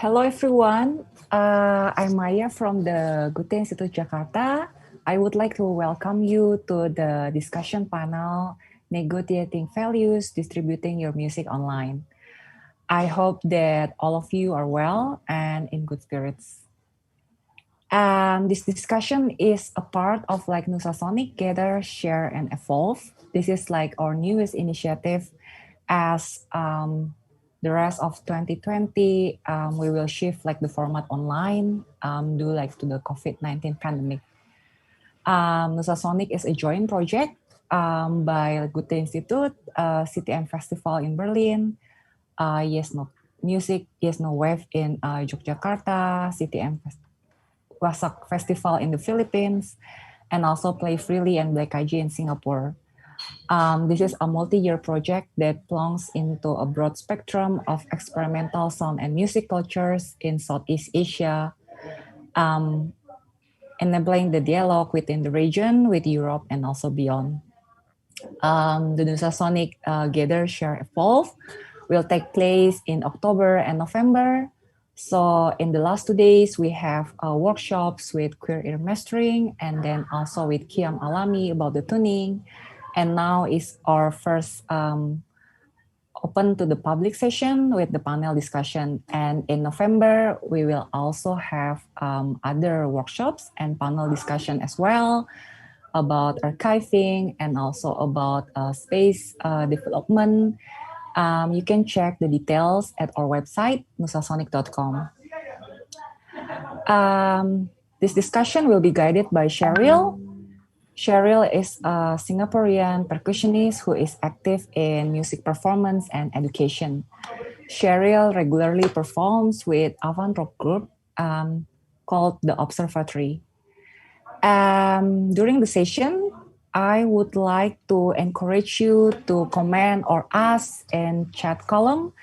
Hello everyone, I'm Maya from the Goethe Institute Jakarta. I would like to welcome you to the discussion panel, Negotiating Values, Distributing Your Music Online. I hope that all of you are well and in good spirits. This discussion is a part of like Nusa Sonic Gather, Share, and Evolve. This is like our newest initiative as the rest of 2020, we will shift like the format online due like to the COVID-19 pandemic. Nusa Sonic is a joint project by Goethe Institute, CTM Festival in Berlin, Yes No Music, Yes No Wave in Yogyakarta, CTM Wasak Festival in the Philippines, and also Play Freely and Black IG in Singapore. This is a multi-year project that belongs into a broad spectrum of experimental sound and music cultures in Southeast Asia, enabling the dialogue within the region, with Europe, and also beyond. The Nusa Sonic Gather, Share, Evolve will take place in October and November. So in the last 2 days, we have workshops with queer ear mastering and then also with Kiam Alami about the tuning. And now is our first open to the public session with the panel discussion. And in November, we will also have other workshops and panel discussion as well about archiving and also about space development. You can check the details at our website, nusasonic.com. This discussion will be guided by Cheryl. Cheryl is a Singaporean percussionist who is active in music performance and education. Cheryl regularly performs with avant rock group called the Observatory. During the session, I would like to encourage you to comment or ask in chat column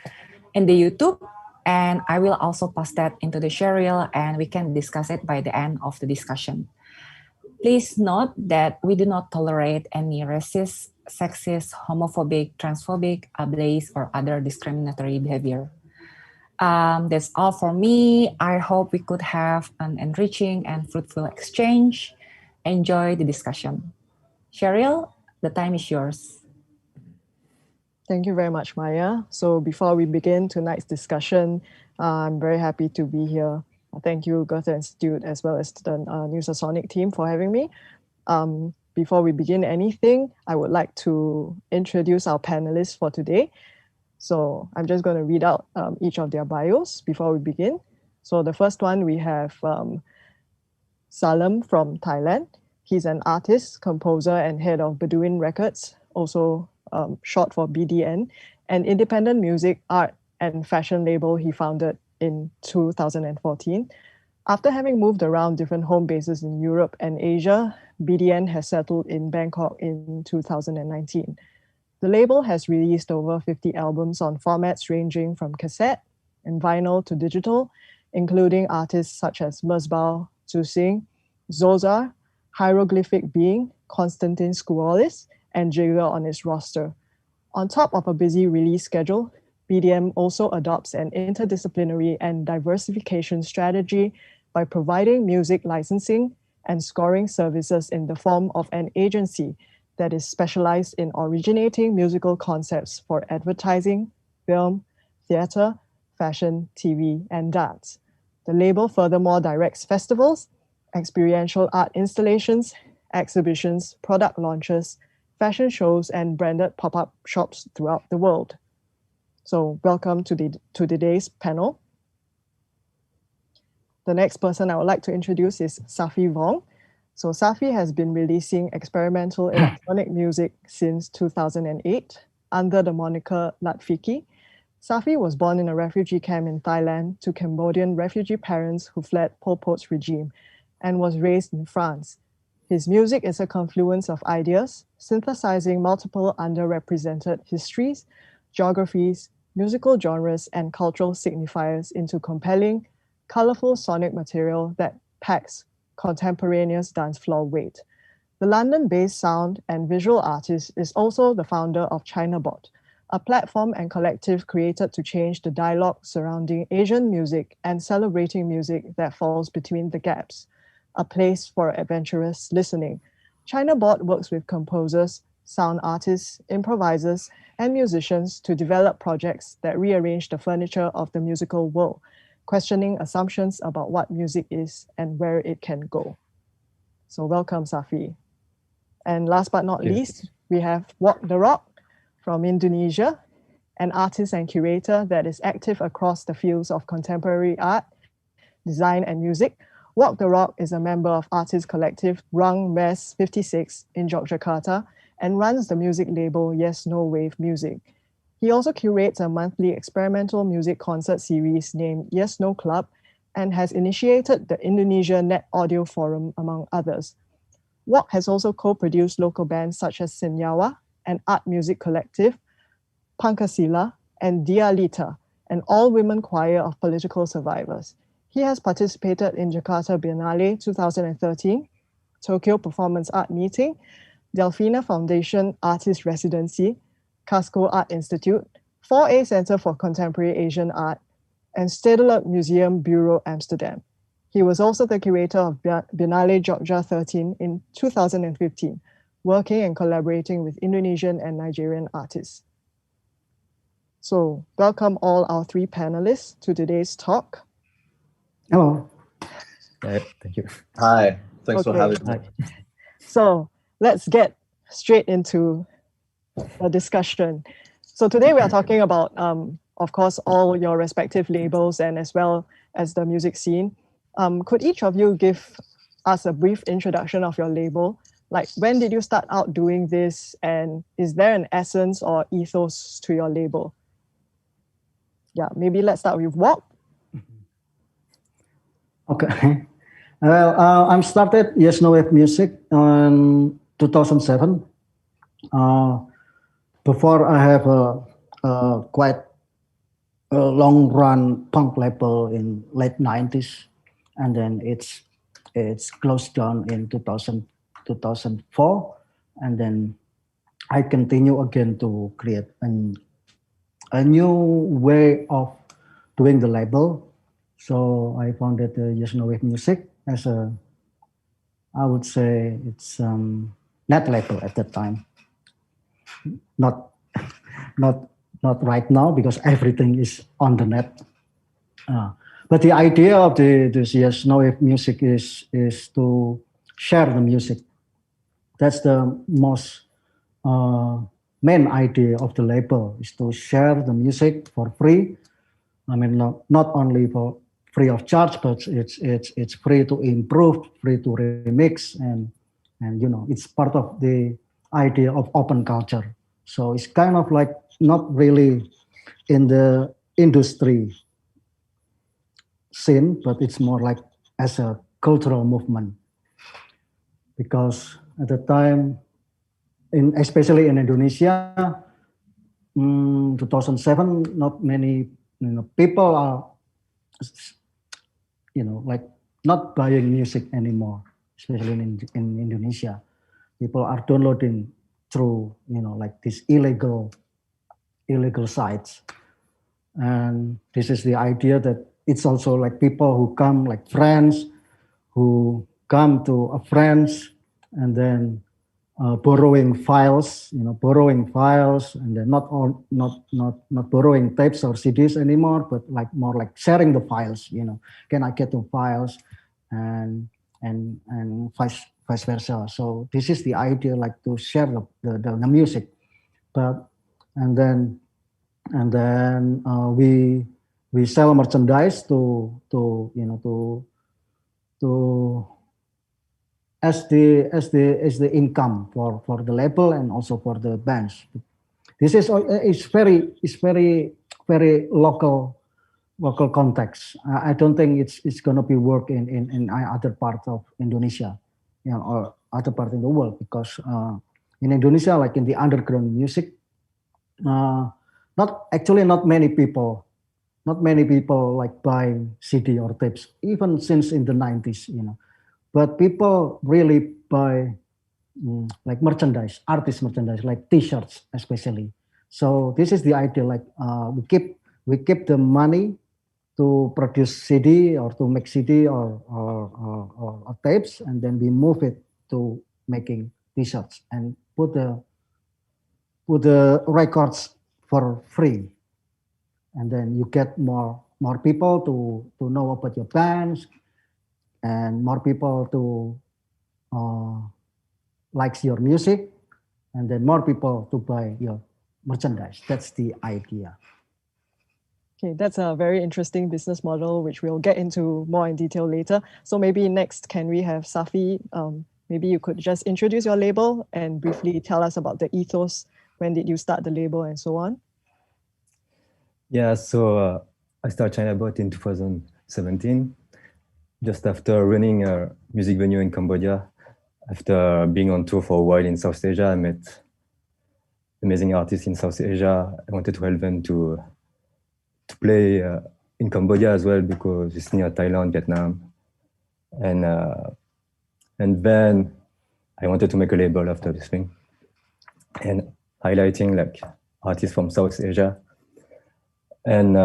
in the YouTube, and I will also pass that into the Cheryl, and we can discuss it by the end of the discussion. Please note that we do not tolerate any racist, sexist, homophobic, transphobic, ableist, or other discriminatory behavior. That's all for me. I hope we could have an enriching and fruitful exchange. Enjoy the discussion. Cheryl, the time is yours. Thank you very much, Maya. So before we begin tonight's discussion, I'm very happy to be here. Thank you, Goethe Institute, as well as the Nusa Sonic team for having me. Before we begin anything, I would like to introduce our panelists for today. So I'm just going to read out each of their bios before we begin. So the first one, we have Salem from Thailand. He's an artist, composer, and head of Bedouin Records, also short for BDN, an independent music, art, and fashion label he founded in 2014. After having moved around different home bases in Europe and Asia, BDN has settled in Bangkok in 2019. The label has released over 50 albums on formats ranging from cassette and vinyl to digital, including artists such as Mesbah Zusing, Zozar, Hieroglyphic Being, Konstantin Skoualis, and Jigger on its roster. On top of a busy release schedule, BDM also adopts an interdisciplinary and diversification strategy by providing music licensing and scoring services in the form of an agency that is specialized in originating musical concepts for advertising, film, theater, fashion, TV, and dance. The label furthermore directs festivals, experiential art installations, exhibitions, product launches, fashion shows, and branded pop-up shops throughout the world. So welcome to today's panel. The next person I would like to introduce is Safi Vong. So Safi has been releasing experimental electronic music since 2008 under the moniker Latfiki. Safi was born in a refugee camp in Thailand to Cambodian refugee parents who fled Pol Pot's regime and was raised in France. His music is a confluence of ideas, synthesizing multiple underrepresented histories, geographies, musical genres, and cultural signifiers into compelling, colorful sonic material that packs contemporaneous dance floor weight. The London-based sound and visual artist is also the founder of Chinabot, a platform and collective created to change the dialogue surrounding Asian music and celebrating music that falls between the gaps, a place for adventurous listening. Chinabot works with composers, sound artists, improvisers, and musicians to develop projects that rearrange the furniture of the musical world, questioning assumptions about what music is and where it can go. So welcome, Safi. And last but not least, we have Walk the Rock from Indonesia, an artist and curator that is active across the fields of contemporary art, design, and music. Walk the Rock is a member of artist collective Rung Mes 56 in Yogyakarta and runs the music label Yes No Wave Music. He also curates a monthly experimental music concert series named Yes No Club and has initiated the Indonesia Net Audio Forum, among others. Walk has also co-produced local bands such as Senyawa, an art music collective, Pankasila, and Dialita, an all-women choir of political survivors. He has participated in Jakarta Biennale 2013, Tokyo Performance Art Meeting, Delfina Foundation Artist Residency, Casco Art Institute, 4A Center for Contemporary Asian Art, and Stedelijk Museum Bureau Amsterdam. He was also the curator of Biennale Jogja 13 in 2015, working and collaborating with Indonesian and Nigerian artists. So, welcome all our three panelists to today's talk. Hello. Thank you. Hi. Thanks for having me. So, let's get straight into the discussion. So, today we are talking about, of course, all your respective labels and as well as the music scene. Could each of you give us a brief introduction of your label? Like, when did you start out doing this, and is there an essence or ethos to your label? Yeah, maybe let's start with Walk. Okay. Well, I started Yes No Wave Music in 2007. Before I have a quite a long run punk label in late 90s, and then it's closed down in 2004, and then I continue again to create a new way of doing the label. So I founded Yes No Wave Music as I would say it's net label at that time. Not right now because everything is on the net. But the idea of this Yes No Wave Music is to share the music. That's the most main idea of the label, is to share the music for free. I mean, not only for free of charge, but it's free to improve, free to remix, and it's part of the idea of open culture. So it's kind of like not really in the industry scene, but it's more like as a cultural movement. Because at the time, especially in Indonesia, 2007, not many people are like not buying music anymore, especially in Indonesia. People are downloading through like these illegal sites, and this is the idea that it's also like people who come, like friends who come to a friends and then borrowing files, and then not borrowing tapes or CDs anymore, but like more like sharing the files. Can I get the files, and vice versa. So this is the idea, like to share the music, and then we sell merchandise to as the income for the label and also for the bands. This is very local context. I don't think it's going to be work in other part of Indonesia, or other part in the world, because in Indonesia, like in the underground music, not many people like buying CD or tapes, even since in the 90s, but people really buy like merchandise, artist merchandise, like T-shirts especially. So this is the idea. Like we keep the money to produce CD or to make CD or tapes, and then we move it to making T-shirts and put the records for free, and then you get more people to know about your bands, and more people to likes your music, and then more people to buy your merchandise. That's the idea. Okay, that's a very interesting business model, which we'll get into more in detail later. So maybe next, can we have Safi? Maybe you could just introduce your label and briefly tell us about the ethos. When did you start the label and so on? Yeah, so I started Chinabot in 2017, just after running a music venue in Cambodia. After being on tour for a while in South Asia, I met amazing artists in South Asia. I wanted to help them to play in Cambodia as well, because it's near Thailand, Vietnam. And then I wanted to make a label after this thing, and highlighting like artists from South Asia. And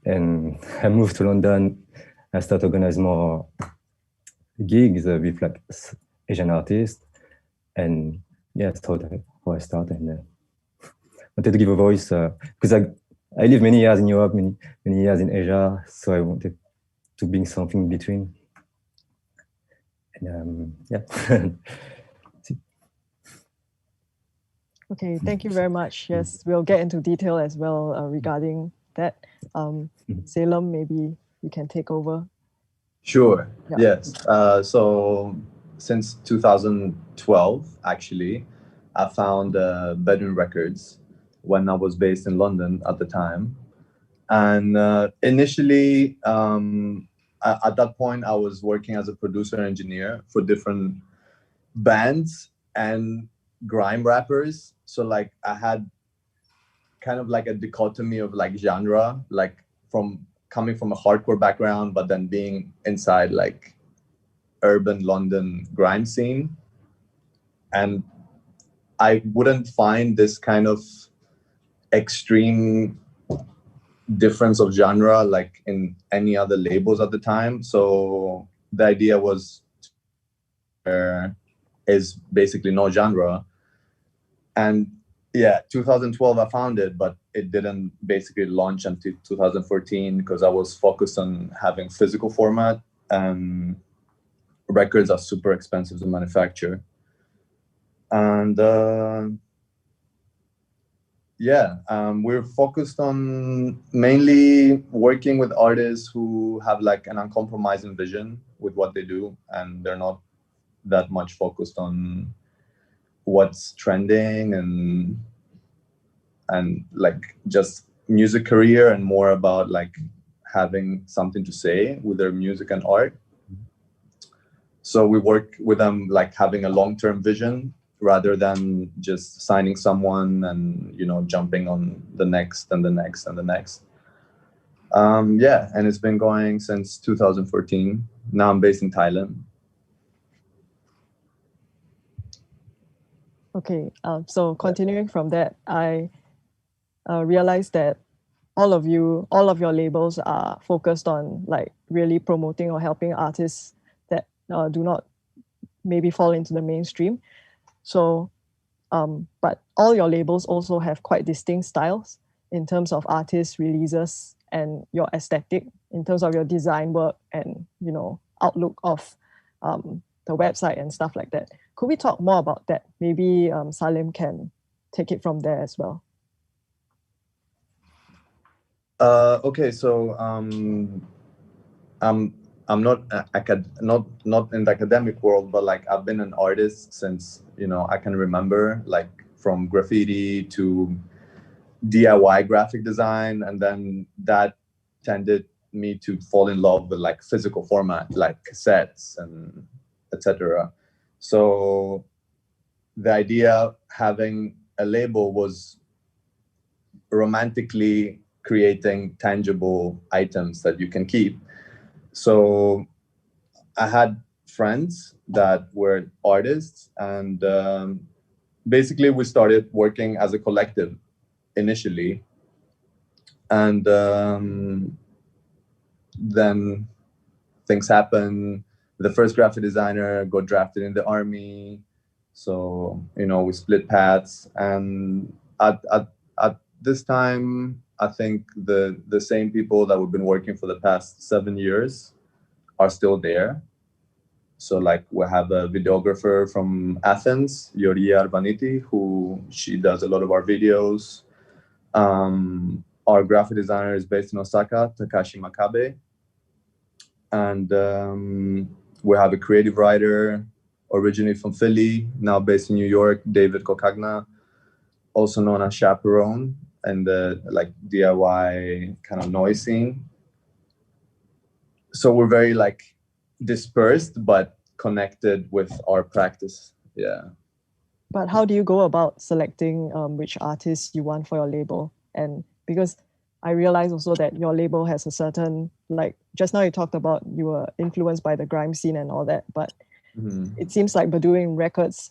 and I moved to London. I started organizing more gigs with like Asian artists, and that's how I started. And wanted to give a voice because I lived many years in Europe, many years in Asia, so I wanted to bring something in between. And Okay, thank you very much. Yes, we'll get into detail as well regarding that. Salem, maybe you can take over. Sure. Yeah. Yes. So since 2012, actually, I found Bedouin Records when I was based in London at the time. And initially, at that point, I was working as a producer and engineer for different bands and grime rappers. So like I had kind of like a dichotomy of like genre, like from coming from a hardcore background, but then being inside like urban London grime scene. And I wouldn't find this kind of extreme difference of genre like in any other labels at the time. So the idea was there is basically no genre. And yeah, 2012 I found it, but it didn't basically launch until 2014 because I was focused on having physical format, and records are super expensive to manufacture. And we're focused on mainly working with artists who have like an uncompromising vision with what they do, and they're not that much focused on what's trending and like just music career, and more about like having something to say with their music and art. So we work with them like having a long-term vision rather than just signing someone and, you know, jumping on the next and the next and the next. And it's been going since 2014. Now I'm based in Thailand. Okay, so continuing from that, I realized that all of your labels are focused on like really promoting or helping artists that do not maybe fall into the mainstream. So, but all your labels also have quite distinct styles in terms of artist releases and your aesthetic, in terms of your design work and, you know, outlook of the website and stuff like that. Could we talk more about that? Maybe Salem can take it from there as well. Okay, so I'm not not in the academic world, but like I've been an artist since, you know, I can remember, like from graffiti to DIY graphic design, and then that tended me to fall in love with like physical format, like cassettes and etc. So the idea of having a label was romantically creating tangible items that you can keep. So I had friends that were artists, and basically we started working as a collective initially, and then things happen. The first graphic designer got drafted in the army, so we split paths. And at this time, I think the same people that we've been working for the past 7 years are still there. So like we have a videographer from Athens, Yoria Arvaniti, she does a lot of our videos. Our graphic designer is based in Osaka, Takashi Makabe. And we have a creative writer originally from Philly, now based in New York, David Kokagna, also known as Chaperone, and the like DIY kind of noise scene. So we're very like dispersed, but connected with our practice. Yeah. But how do you go about selecting which artists you want for your label? And because I realize also that your label has a certain, like just now you talked about you were influenced by the grime scene and all that, but it seems like Bedouin Records,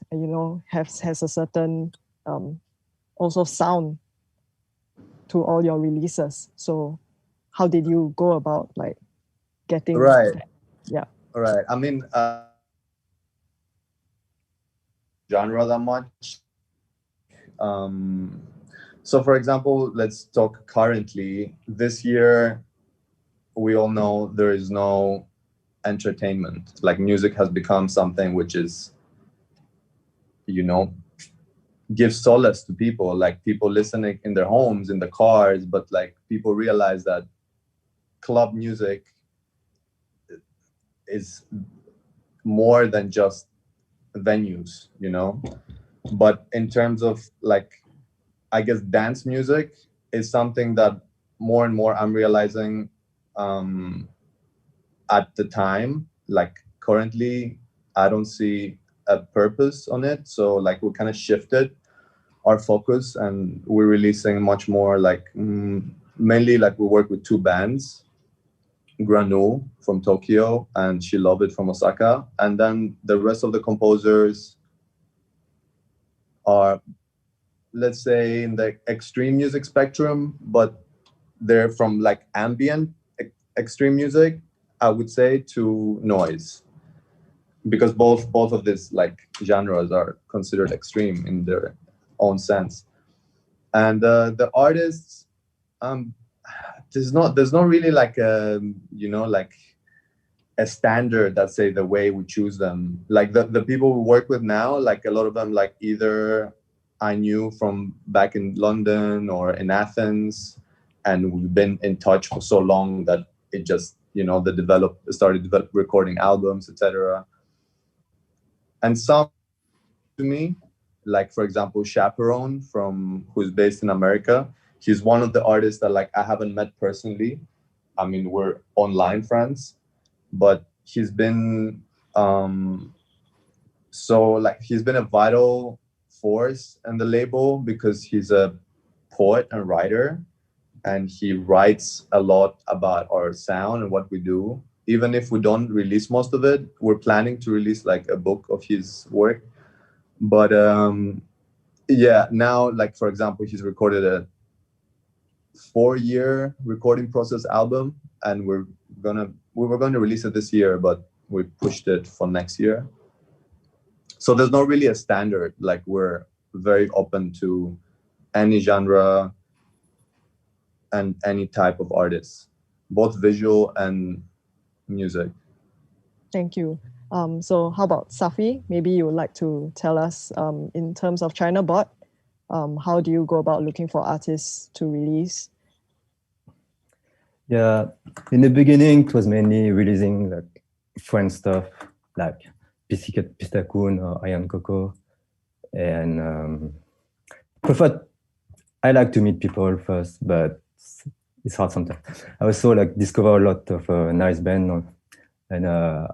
has a certain also sound to all your releases. So how did you go about like getting right that? Yeah. All right. I mean, genre that much. So for example, let's talk currently. This year, we all know there is no entertainment. Like music has become something which is, gives solace to people. Like people listening in their homes, in the cars, but like people realize that club music is more than just venues, But in terms of like, I guess dance music is something that more and more I'm realizing at the time. Like currently, I don't see a purpose on it. So like we kind of shifted our focus, and we're releasing much more like mainly like we work with 2 bands, Granu from Tokyo and She Love It from Osaka. And then the rest of the composers are, let's say, in the extreme music spectrum, but they're from like ambient extreme music, I would say, to noise, because both of these like genres are considered extreme in their own sense. And the artists, there's not really like like a standard that say the way we choose them. Like the people we work with now, like a lot of them, like either I knew from back in London or in Athens, and we've been in touch for so long that it just, they started recording albums, etc. And some to me, like for example, Chaperone who's based in America. He's one of the artists that like I haven't met personally. I mean, we're online friends, but he's been he's been a vital force in the label because he's a poet and writer, and he writes a lot about our sound and what we do. Even if we don't release most of it, we're planning to release like a book of his work. But yeah, now like for example, he's recorded a 4-year recording process album, and we were going to release it this year, but we pushed it for next year. So there's not really a standard. Like we're very open to any genre and any type of artist, both visual and music. Thank you. So how about Saphy? Maybe you would like to tell us in terms of Chinabot, how do you go about looking for artists to release? Yeah, in the beginning, it was mainly releasing like French stuff, like Pistakun or Iron Coco. And I like to meet people first, but it's hard sometimes. I also like discover a lot of nice band, and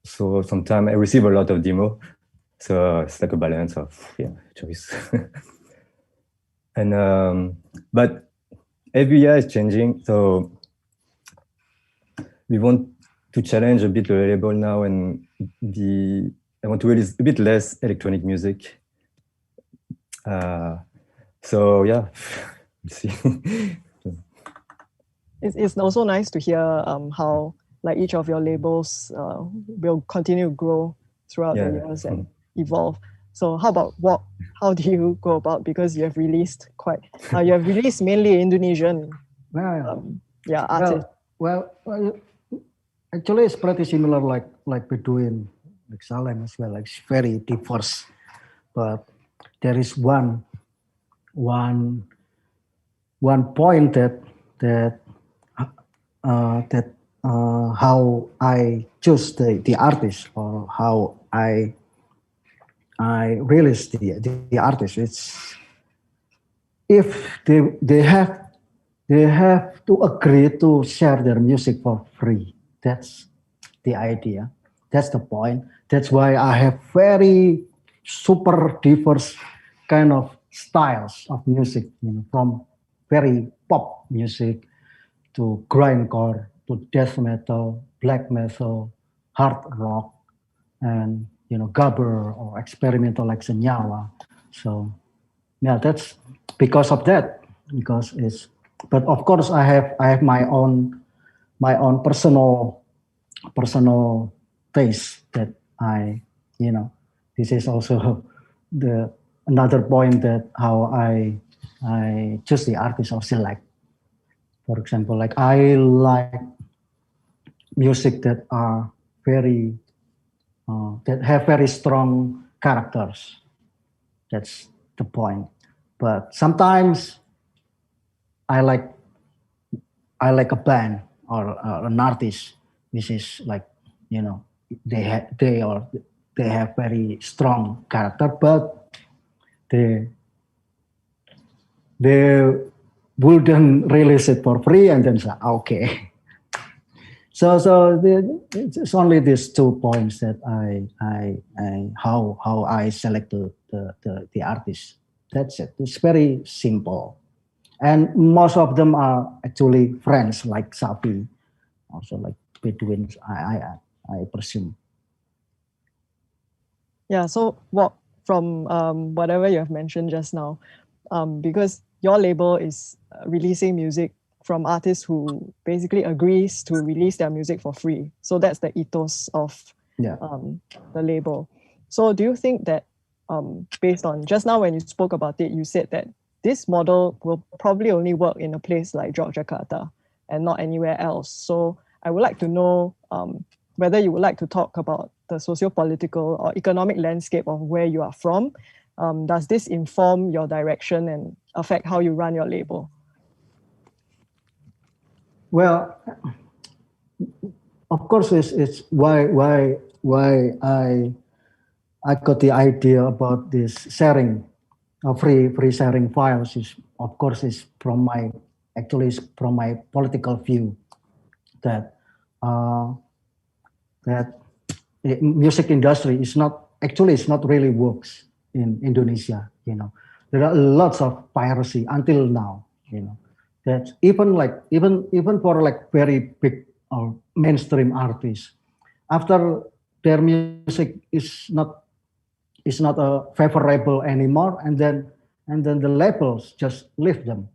so sometimes I receive a lot of demo. So it's like a balance of choice. And but every year is changing, so we want to challenge a bit the label now and be I want to release a bit less electronic music. So yeah, we'll see. It's also nice to hear how like each of your labels will continue to grow throughout the years and evolve. So how do you go about, because you have released mainly Indonesian artists. Well, actually it's pretty similar like Bedouin, like Salem as well. Like it's very diverse, but there is one point that how I choose the artist, or how I release the artist. It's if they have to agree to share their music for free. That's the idea. That's the point. That's why I have very super diverse kind of styles of music, from very pop music to grindcore, to death metal, black metal, hard rock, and gabber or experimental like Senyawa. So yeah, that's because of that. But of course I have my own personal taste that this is also the another point that how I choose the artist or select. For example, like I like music that are very that have very strong characters. That's the point. But sometimes I like a band or an artist which is like they have very strong character, but they wouldn't release it for free, and then say okay. So it's only these 2 points that how I select the artist. That's it. It's very simple. And most of them are actually friends, like Saphy, also like Bedouin, I presume. Yeah, so from whatever you have mentioned just now, because your label is releasing music from artists who basically agrees to release their music for free. So that's the ethos of the label. So do you think that based on just now when you spoke about it, you said that this model will probably only work in a place like Yogyakarta and not anywhere else. So I would like to know whether you would like to talk about the socio-political or economic landscape of where you are from. Does this inform your direction and affect how you run your label? Well, of course, it's why I got the idea about this sharing, free sharing files. Is of course is from my political view that the music industry is not really works in Indonesia. There are lots of piracy until now. That even for like very big or mainstream artists, after their music is not favorable anymore, and then the labels just leave them,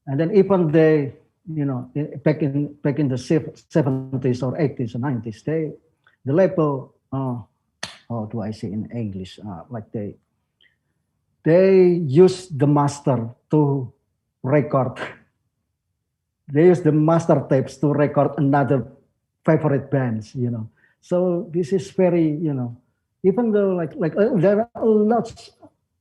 and then even they back in the 70s or 80s or 90s, the label how do I say in English, like they use the master to record. They use the master tapes to record another favorite bands, So this is very, even though there are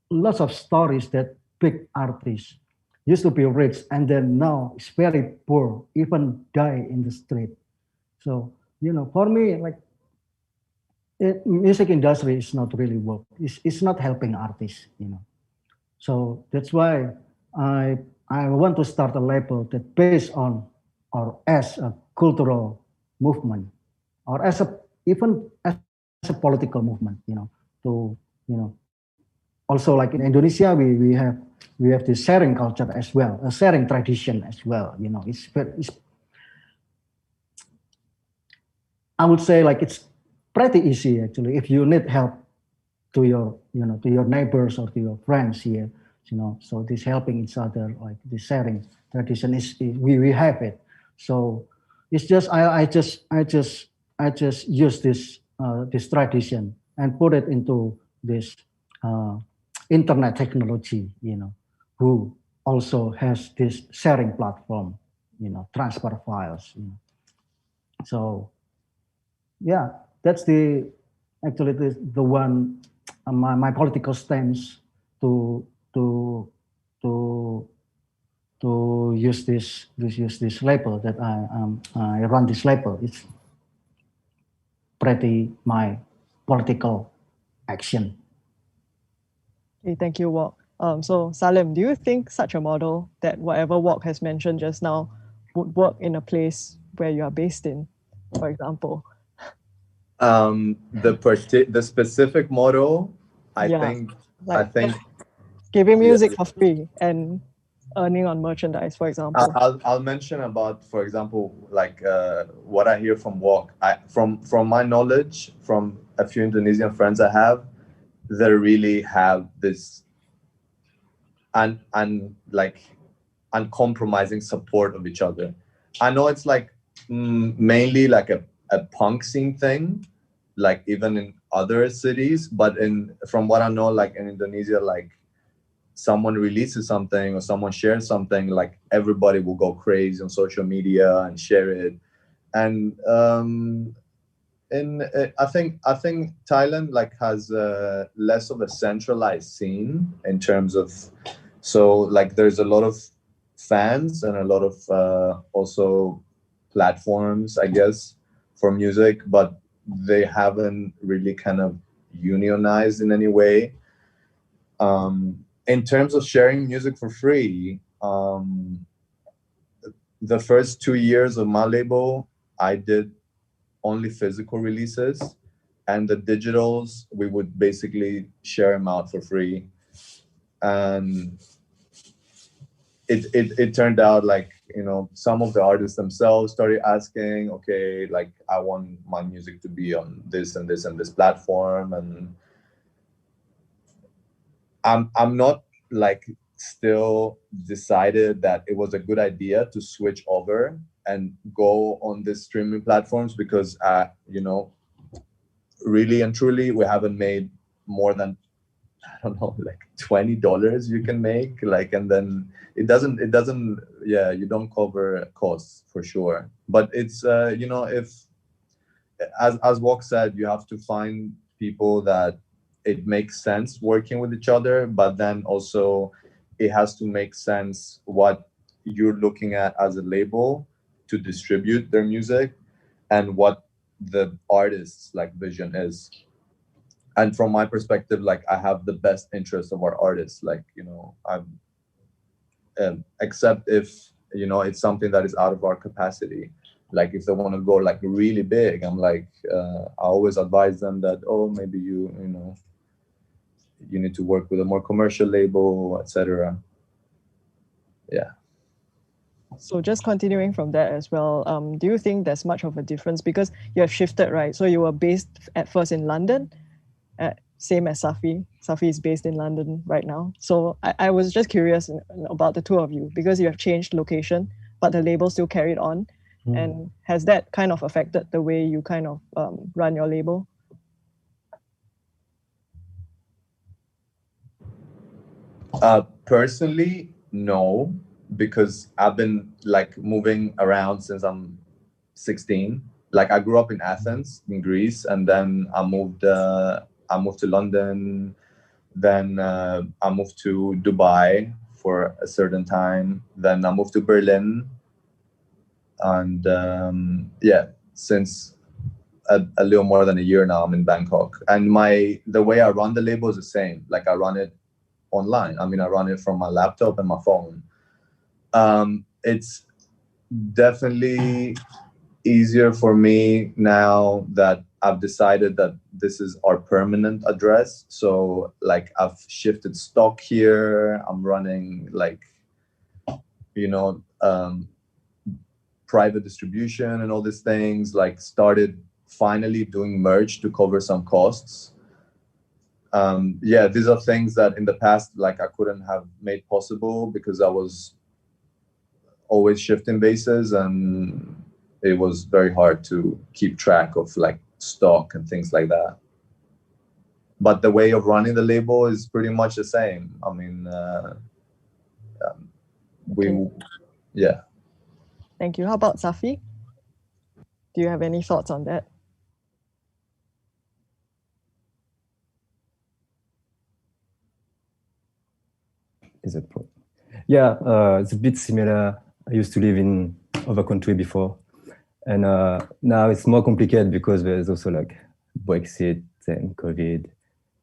lots of stories that big artists used to be rich and then now it's very poor, even die in the street. So, for me, music industry is not really work. It's not helping artists, So that's why I want to start a label that based on or as a cultural movement or even as a political movement, to also like in Indonesia we have this sharing culture as well, a sharing tradition as well. I would say like it's pretty easy actually. If you need help to your, to your neighbors or to your friends here, so this helping each other, like this sharing tradition we have it. So it's just I just use this tradition and put it into this uh, internet technology, who also has this sharing platform, transfer files. So yeah, that's actually the one my political stance to to to use this label that I run this label. It's pretty my political action. Okay, thank you, Wok. So Salem, do you think such a model that whatever Wok has mentioned just now would work in a place where you are based in, for example? The specific model, I Yeah, think like giving yeah, music for free and earning on merchandise, for example. I'll mention about, for example, like what I hear from Walk. From my knowledge, from a few Indonesian friends I have, they really have this like uncompromising support of each other. I know it's like mainly like a punk scene thing, like even in other cities, but from what I know, like in Indonesia, like someone releases something or someone shares something, like everybody will go crazy on social media and share it. And I think Thailand like has less of a centralized scene in terms of, so like there's a lot of fans and a lot of also platforms, I guess, for music, but they haven't really kind of unionized in any way. In terms of sharing music for free, the first 2 years of my label, I did only physical releases, and the digitals, we would basically share them out for free. And it turned out like, some of the artists themselves started asking, okay, like I want my music to be on this and this and this platform. And I'm not like still decided that it was a good idea to switch over and go on these streaming platforms, because really and truly we haven't made more than, I don't know, like $20 you can make, like, and then it doesn't yeah, you don't cover costs for sure. But it's if, as Wok said, you have to find people that it makes sense working with each other, but then also it has to make sense what you're looking at as a label to distribute their music and what the artist's like vision is. And from my perspective, like I have the best interest of our artists, like, I'm except if, it's something that is out of our capacity. Like if they want to go like really big, I'm like, I always advise them that, oh, maybe you need to work with a more commercial label, etc. Yeah. So just continuing from that as well, do you think there's much of a difference? Because you have shifted, right? So you were based at first in London, same as Saphy. Saphy is based in London right now. So I was just curious about the two of you, because you have changed location, but the label still carried on. And has that kind of affected the way you kind of run your label? Personally, no, because I've been like moving around since I'm 16. Like I grew up in Athens, in Greece, and then I moved to London. Then I moved to Dubai for a certain time. Then I moved to Berlin. And since a little more than a year now, I'm in Bangkok. And the way I run the label is the same. Like I run it online. I mean, I run it from my laptop and my phone. It's definitely easier for me now that I've decided that this is our permanent address. So like I've shifted stock here. I'm running like, private distribution and all these things, like started finally doing merch to cover some costs. Yeah, these are things that in the past, like, I couldn't have made possible because I was always shifting bases, and it was very hard to keep track of like stock and things like that. But the way of running the label is pretty much the same. I mean, yeah. Thank you. How about Saphy? Do you have any thoughts on that? Yeah, it's a bit similar. I used to live in other country before, and now it's more complicated because there's also like Brexit and COVID,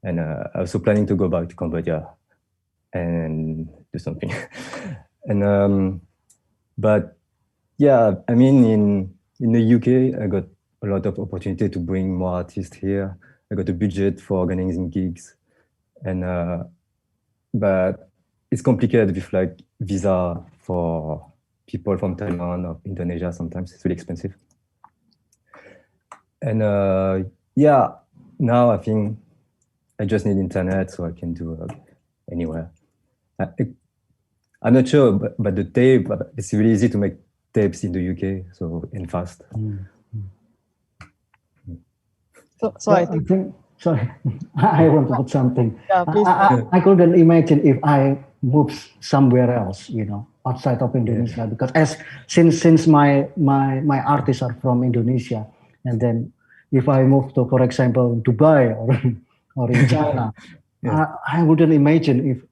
and I'm also planning to go back to Cambodia and do something. And but yeah, I mean, in the UK, I got a lot of opportunity to bring more artists here. I got a budget for organizing gigs, and but it's complicated with like visa for people from Thailand or Indonesia. Sometimes it's really expensive. And yeah, now I think I just need internet so I can do anywhere. I'm not sure, but the tape, it's really easy to make tapes in the UK, so and fast. So I think sorry, I want to put something. Yeah, please. I couldn't imagine if I moved somewhere else, you know, outside of Indonesia, because since my artists are from Indonesia, and then if I move to, for example, Dubai or in China, I wouldn't imagine if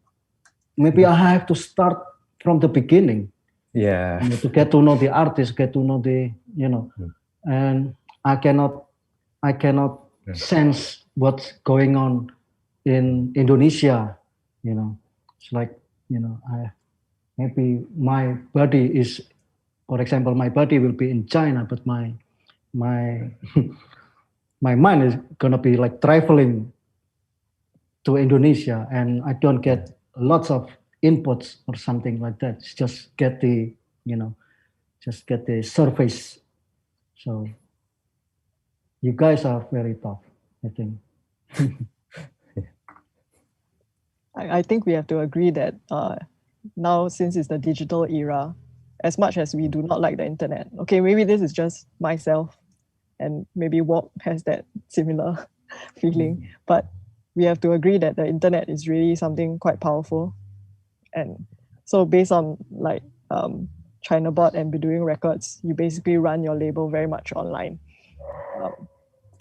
maybe I have to start from the beginning. Yeah. You know, to get to know the artist, get to know the, you know, and I cannot sense what's going on in Indonesia, you know. It's like, you know, maybe my body is, for example, my body will be in China, but my my mind is gonna be like traveling to Indonesia, and I don't get lots of inputs or something like that. It's just get the, you know, just get the surface. So you guys are very tough, I think. I think we have to agree that now, since it's the digital era, as much as we do not like the internet, okay, maybe this is just myself, and maybe Wok has that similar feeling, but we have to agree that the internet is really something quite powerful. And so based on like Chinabot and Bedouin Records, you basically run your label very much online.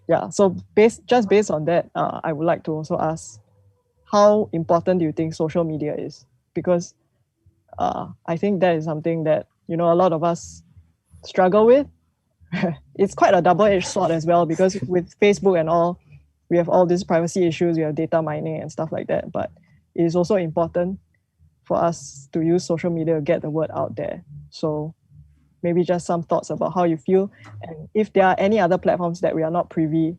Yeah, so based on that, I would like to also ask, how important do you think social media is? Because I think that is something that, you know, a lot of us struggle with. It's quite a double-edged sword as well, because with Facebook and all, we have all these privacy issues, we have data mining and stuff like that, but it is also important for us to use social media to get the word out there. So maybe just some thoughts about how you feel, and if there are any other platforms that we are not privy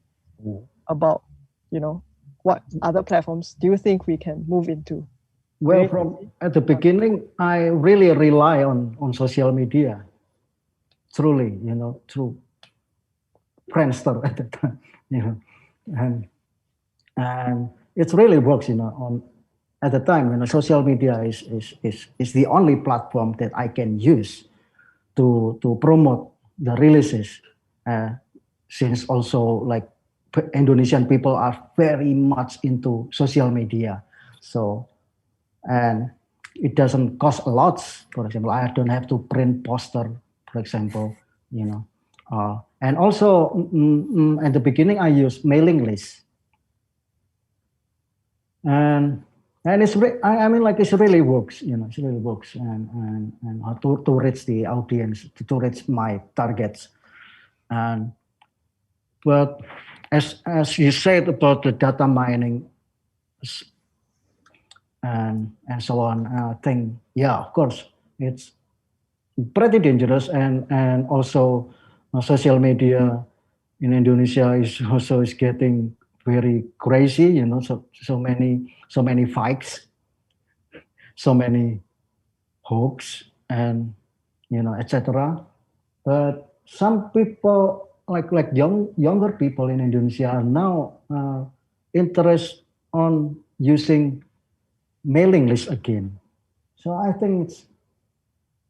about, you know, what other platforms do you think we can move into? Well, from at the beginning, I really rely on social media. Truly, you know, through Friendster at the time, you know, and it really works, you know. On at the time, you know, social media is the only platform that I can use to promote the releases. Since also like Indonesian people are very much into social media, so. And it doesn't cost a lot. For example, I don't have to print poster, for example, you know. And also at the beginning, I use mailing lists. And it's I mean, like, it really works, you know, it really works, and how to reach the audience, to reach my targets. And but as you said about the data mining and so on, I think, yeah, of course, it's pretty dangerous, and also social media in Indonesia is also getting very crazy, you know, so many fights, so many hoax, and, you know, etc. But some people like younger people in Indonesia are now interested on using mailing list again. So I think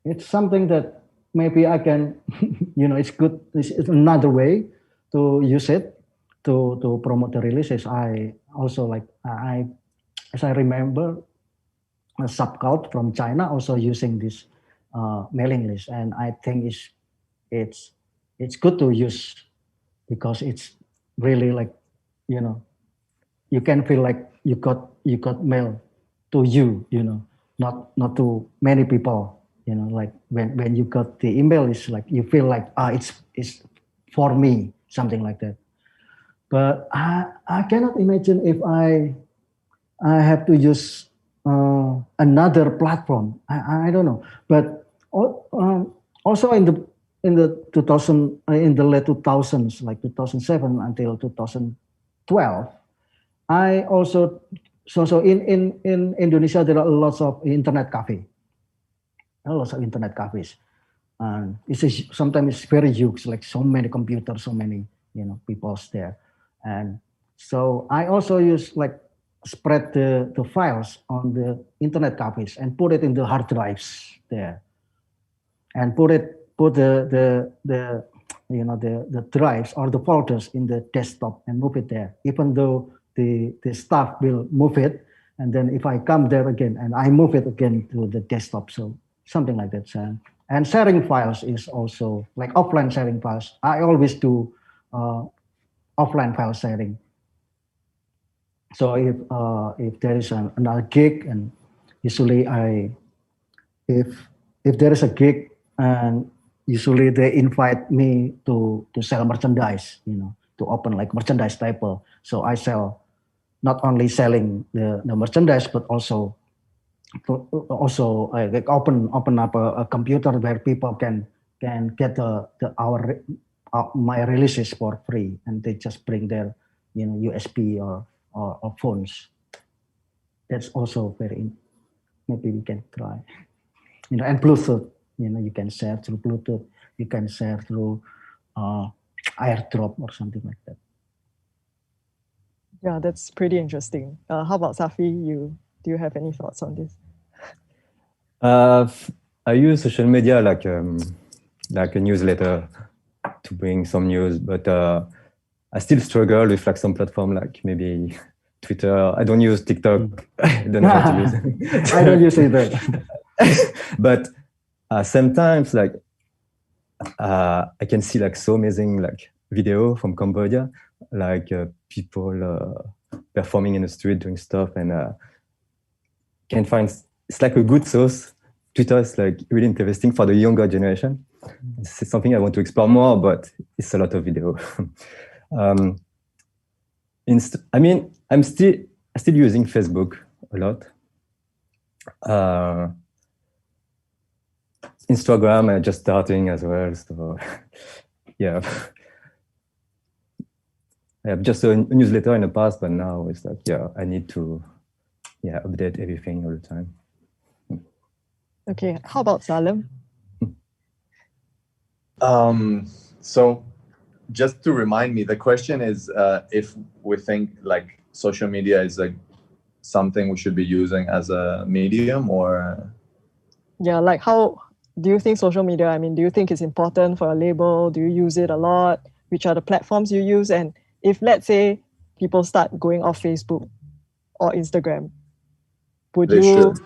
it's something that maybe I can, it's good. It's another way to use it to promote the releases. I also as I remember, a subcult from China also using this mailing list, and I think it's it's good to use because it's really like, you know, you can feel like you got mail to you, not to many people, like when you got the email, it's like you feel like it's for me, something like that. But I cannot imagine if I have to use another platform. I don't know, but also in the 2000 in the late 2000s, like 2007 until 2012, I also so in Indonesia there are lots of internet cafes, and sometimes it's very huge, like so many computers, so many people there, and so I also use like spread the files on the internet cafes and put it in the hard drives there, and put the drives or the folders in the desktop and move it there, even though the staff will move it, and then if I come there again and I move it again to the desktop, so something like that. And sharing files is also like offline sharing files. I always do offline file sharing. So if there is another gig, and usually if there is a gig, and usually they invite me to sell merchandise, to open like merchandise table. So I sell, not only selling the merchandise, but also like open up a computer where people can get my releases for free, and they just bring their USB or phones. That's also maybe we can try. And Bluetooth, you can share through Bluetooth, you can share through AirDrop or something like that. Yeah, that's pretty interesting. How about Saphy? Do you have any thoughts on this? I use social media like a newsletter to bring some news, but I still struggle with like some platform, like maybe Twitter. I don't use TikTok. I don't know how to use it. I don't use it. But sometimes like I can see like so amazing like video from Cambodia, like people performing in the street doing stuff, and can find it's like a good source. Twitter is like really interesting for the younger generation. It's something I want to explore more, but it's a lot of video. I'm still using Facebook a lot. Instagram, I'm just starting as well. So yeah. I have just a newsletter in the past, but now it's like, I need to update everything all the time. Okay, how about Salem? So just to remind me, the question is if we think like social media is like something we should be using as a medium, or like how do you think social media, do you think it's important for a label? Do you use it a lot? Which are the platforms you use? And if, let's say, people start going off Facebook or Instagram, would they you should.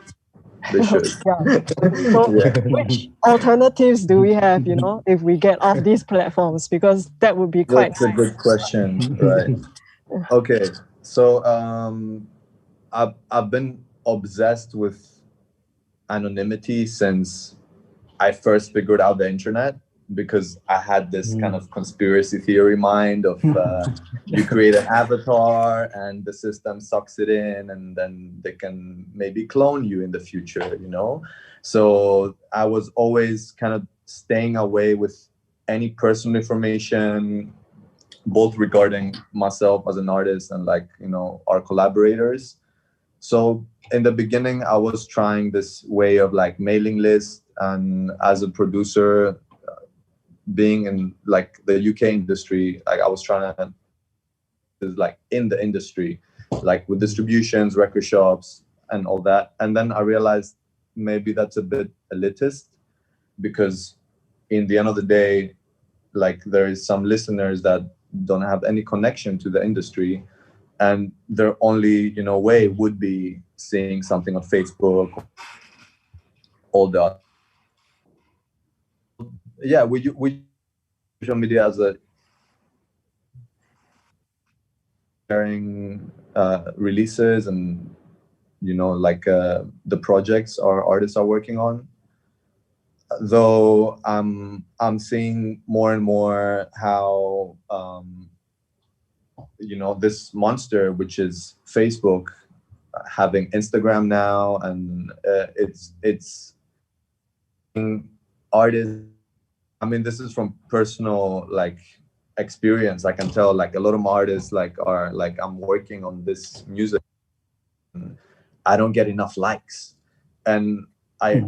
They should. So which alternatives do we have, if we get off these platforms? Because that would be quite That's a good question, right? Okay, so I've been obsessed with anonymity since I first figured out the internet, because I had this kind of conspiracy theory mind of you create an avatar and the system sucks it in, and then they can maybe clone you in the future, So I was always kind of staying away with any personal information, both regarding myself as an artist and our collaborators. So in the beginning, I was trying this way of like mailing list, and as a producer, being in like the UK industry, like I was trying to like in the industry, like with distributions, record shops, and all that. And then I realized maybe that's a bit elitist, because in the end of the day, like there is some listeners that don't have any connection to the industry, and their only, you know, way would be seeing something on Facebook, all the we social media as a sharing releases and, you know, like the projects our artists are working on. Though I'm seeing more and more how you know, this monster, which is Facebook, having Instagram now, and it's artists. I mean, this is from personal like experience. I can tell like a lot of artists like are like, I'm working on this music, and I don't get enough likes, and I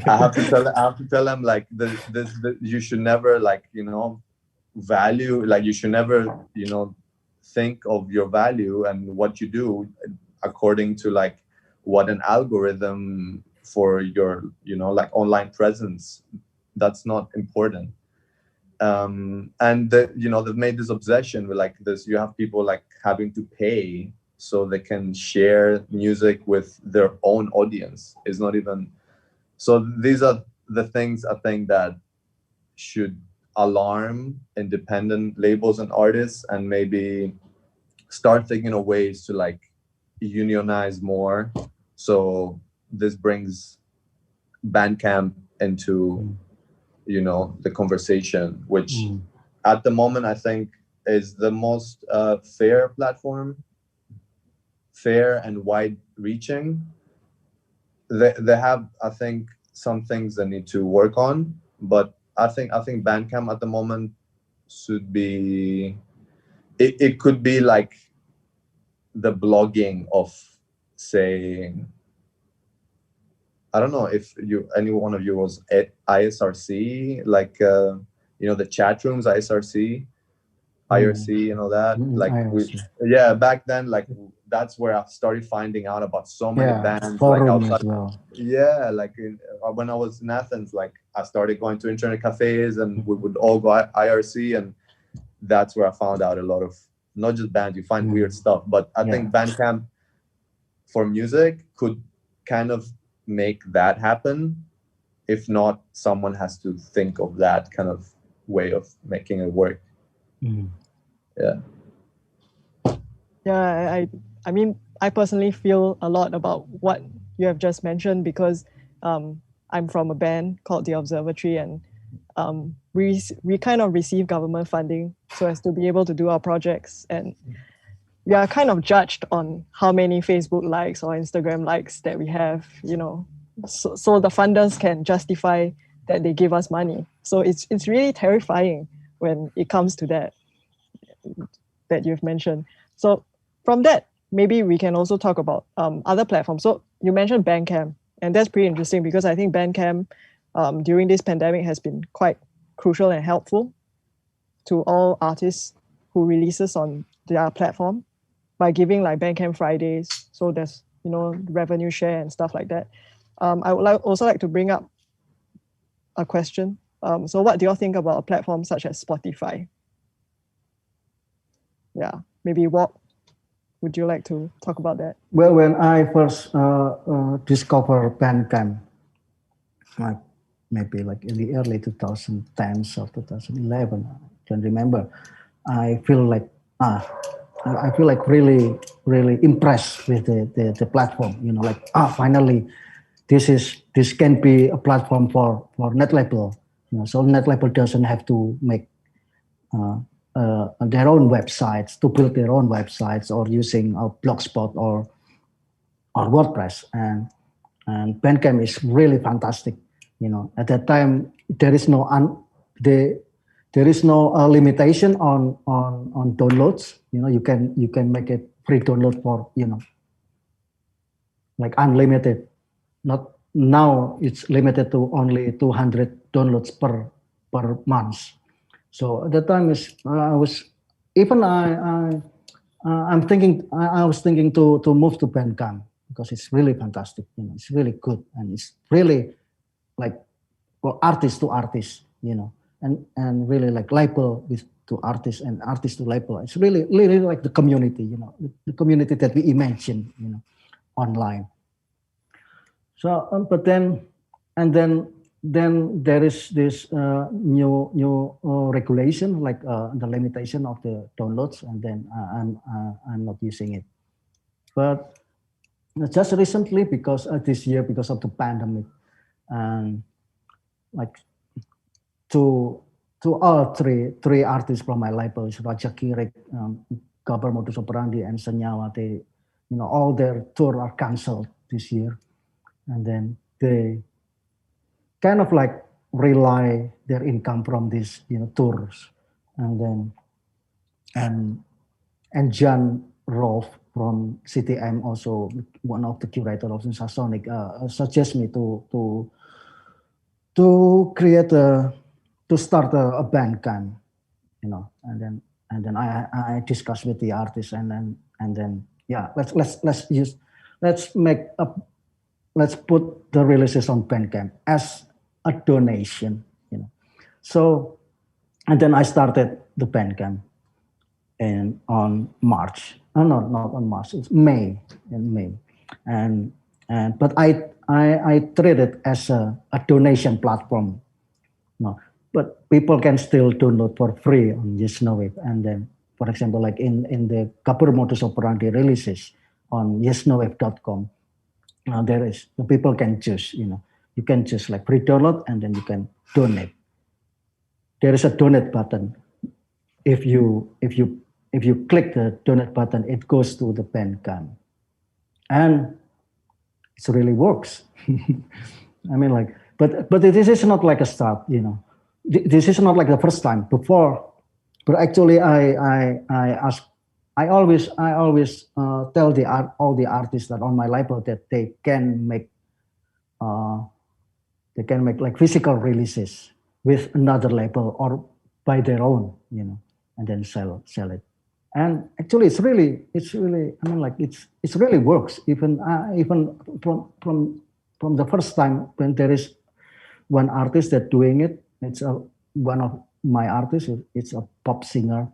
I have to tell them like this you should never, like, you know, value, like you should never, you know, think of your value and what you do according to like what an algorithm for your, you know, like online presence. That's not important. And you know, they've made this obsession with like this, you have people like having to pay so they can share music with their own audience. It's not even, so these are the things I think that should alarm independent labels and artists, and maybe start thinking of ways to like unionize more. So this brings Bandcamp into, you know, the conversation, which at the moment I think is the most fair platform, fair and wide reaching. They have, I think, some things they need to work on, but I think Bandcamp at the moment should be, it could be like the blogging of, say, I don't know if any one of you was at ISRC, like you know, the chat rooms, ISRC, IRC, and all that. Like back then, like that's where I started finding out about so many bands. Like outside, like when I was in Athens, like I started going to internet cafes, and we would all go IRC, and that's where I found out a lot of not just bands. You find weird stuff, but I think Bandcamp for music could kind of make that happen. If not, someone has to think of that kind of way of making it work. I mean, I personally feel a lot about what you have just mentioned, because I'm from a band called the Observatory, and we kind of receive government funding so as to be able to do our projects, and we are kind of judged on how many Facebook likes or Instagram likes that we have, you know, so the funders can justify that they give us money. So it's really terrifying when it comes to that you've mentioned. So from that, maybe we can also talk about other platforms. So you mentioned Bandcamp, and that's pretty interesting, because I think Bandcamp during this pandemic has been quite crucial and helpful to all artists who releases on their platform, by giving like Bandcamp Fridays. So there's, you know, revenue share and stuff like that. I would also like to bring up a question. So what do you all think about a platform such as Spotify? Yeah, maybe what would you like to talk about that? Well, when I first discovered Bandcamp, like maybe like in the early 2010s or 2011, I can remember, I feel like really, really impressed with the platform. You know, like finally, this can be a platform for net label. You know, so net label doesn't have to make their own websites, to build their own websites, or using a Blogspot or WordPress. And Bandcamp is really fantastic. You know, at that time there is no limitation on downloads. You know, you can make it free download for, you know, like unlimited. Not now, it's limited to only 200 downloads per month. So at the time I was even I'm thinking I was thinking to move to Bandcamp because it's really fantastic. It's really good and it's really like for artist to artist, and really like label with to artist and artist to label. It's really like the community, the community that we imagine, online. So, but then there is this new regulation, like the limitation of the downloads, and then I'm not using it. But just recently, because this year, because of the pandemic, and like two three artists from my label, Raja Kirik, Gabar Modus Operandi, and Senyawa, they, all their tour are canceled this year, and then they kind of like rely their income from these tours, and then and John Rolf from CTM, also one of the curators of Sensasonic, suggest me to create to start a Bandcamp, and then I discuss with the artist, and then yeah, let's put the releases on Bandcamp as a donation, So, and then I started the Bandcamp, and on March, not on March, it's May, and but I treat it as a donation platform, but people can still download for free on Yesnowave, and then, for example, like in the Gabar Modus Operandi releases on yesnowave.com. There is, the people can choose, you can choose like free download, and then you can donate. There is a donate button. If you click the donate button, it goes to the Bandcamp, and it really works. I mean, like, but this is not like a start, This is not like the first time before, but actually I always tell all the artists that on my label that they can make like physical releases with another label or by their own, and then sell it. And actually, it's really, I mean, like it's really works. Even from the first time when there is one artist that doing it, it's one of my artists. It's a pop singer,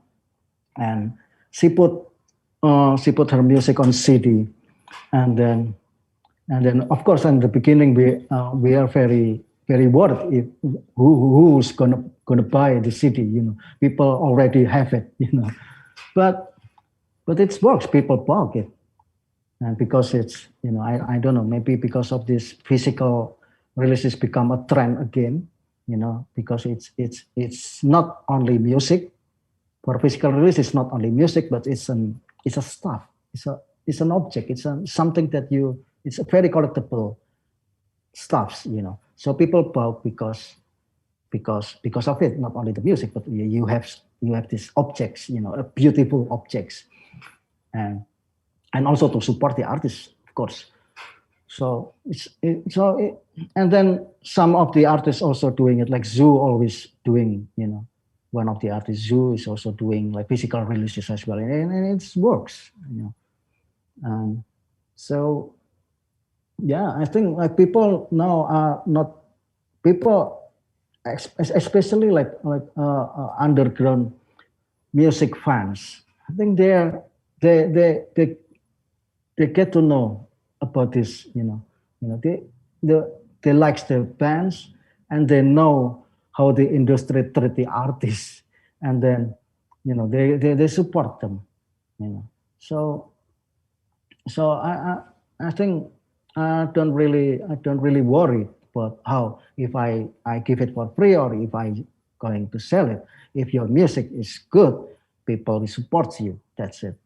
and she put her music on CD, and then of course in the beginning we are very worried if who's gonna buy the CD. People already have it, but it works. People bought it, and because it's I don't know, maybe because of this physical releases become a trend again. Because it's not only music. For physical release, it's not only music, but it's a stuff. It's an object. It's something that it's a very collectible stuffs. So people buy because of it. Not only the music, but you have these objects. Beautiful objects, and also to support the artist, of course. So and then some of the artists also doing it, like Zoo always doing, one of the artists, Zoo, is also doing like physical releases as well, and it works, so yeah, I think like people now are not people, especially like underground music fans. I think they get to know about this, they like the bands, and they know how the industry treat the artists, and then they support them, So I think I don't really worry about how, if I give it for free or if I going to sell it. If your music is good, people will support you. That's it.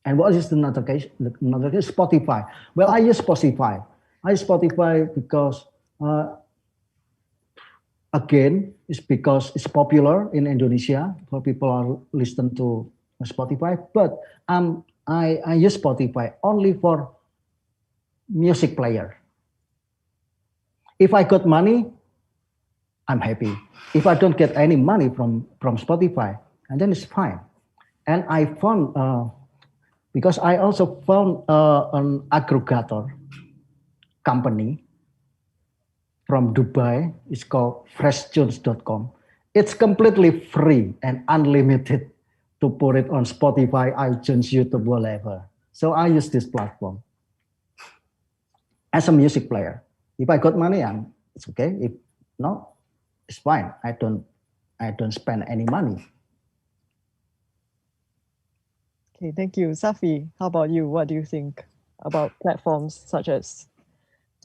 And what is another case? Another case, Spotify. Well, I use Spotify. Because, again, it's because it's popular in Indonesia. For people are listen to Spotify. But I use Spotify only for music player. If I got money, I'm happy. If I don't get any money from Spotify, and then it's fine. And I found because I also found an aggregator company from Dubai. It's called freshtunes.com. It's completely free and unlimited to put it on Spotify, iTunes, YouTube, whatever. So I use this platform as a music player. If I got money, it's okay. If no, it's fine. I don't spend any money. Okay, thank you. Safi, how about you? What do you think about platforms such as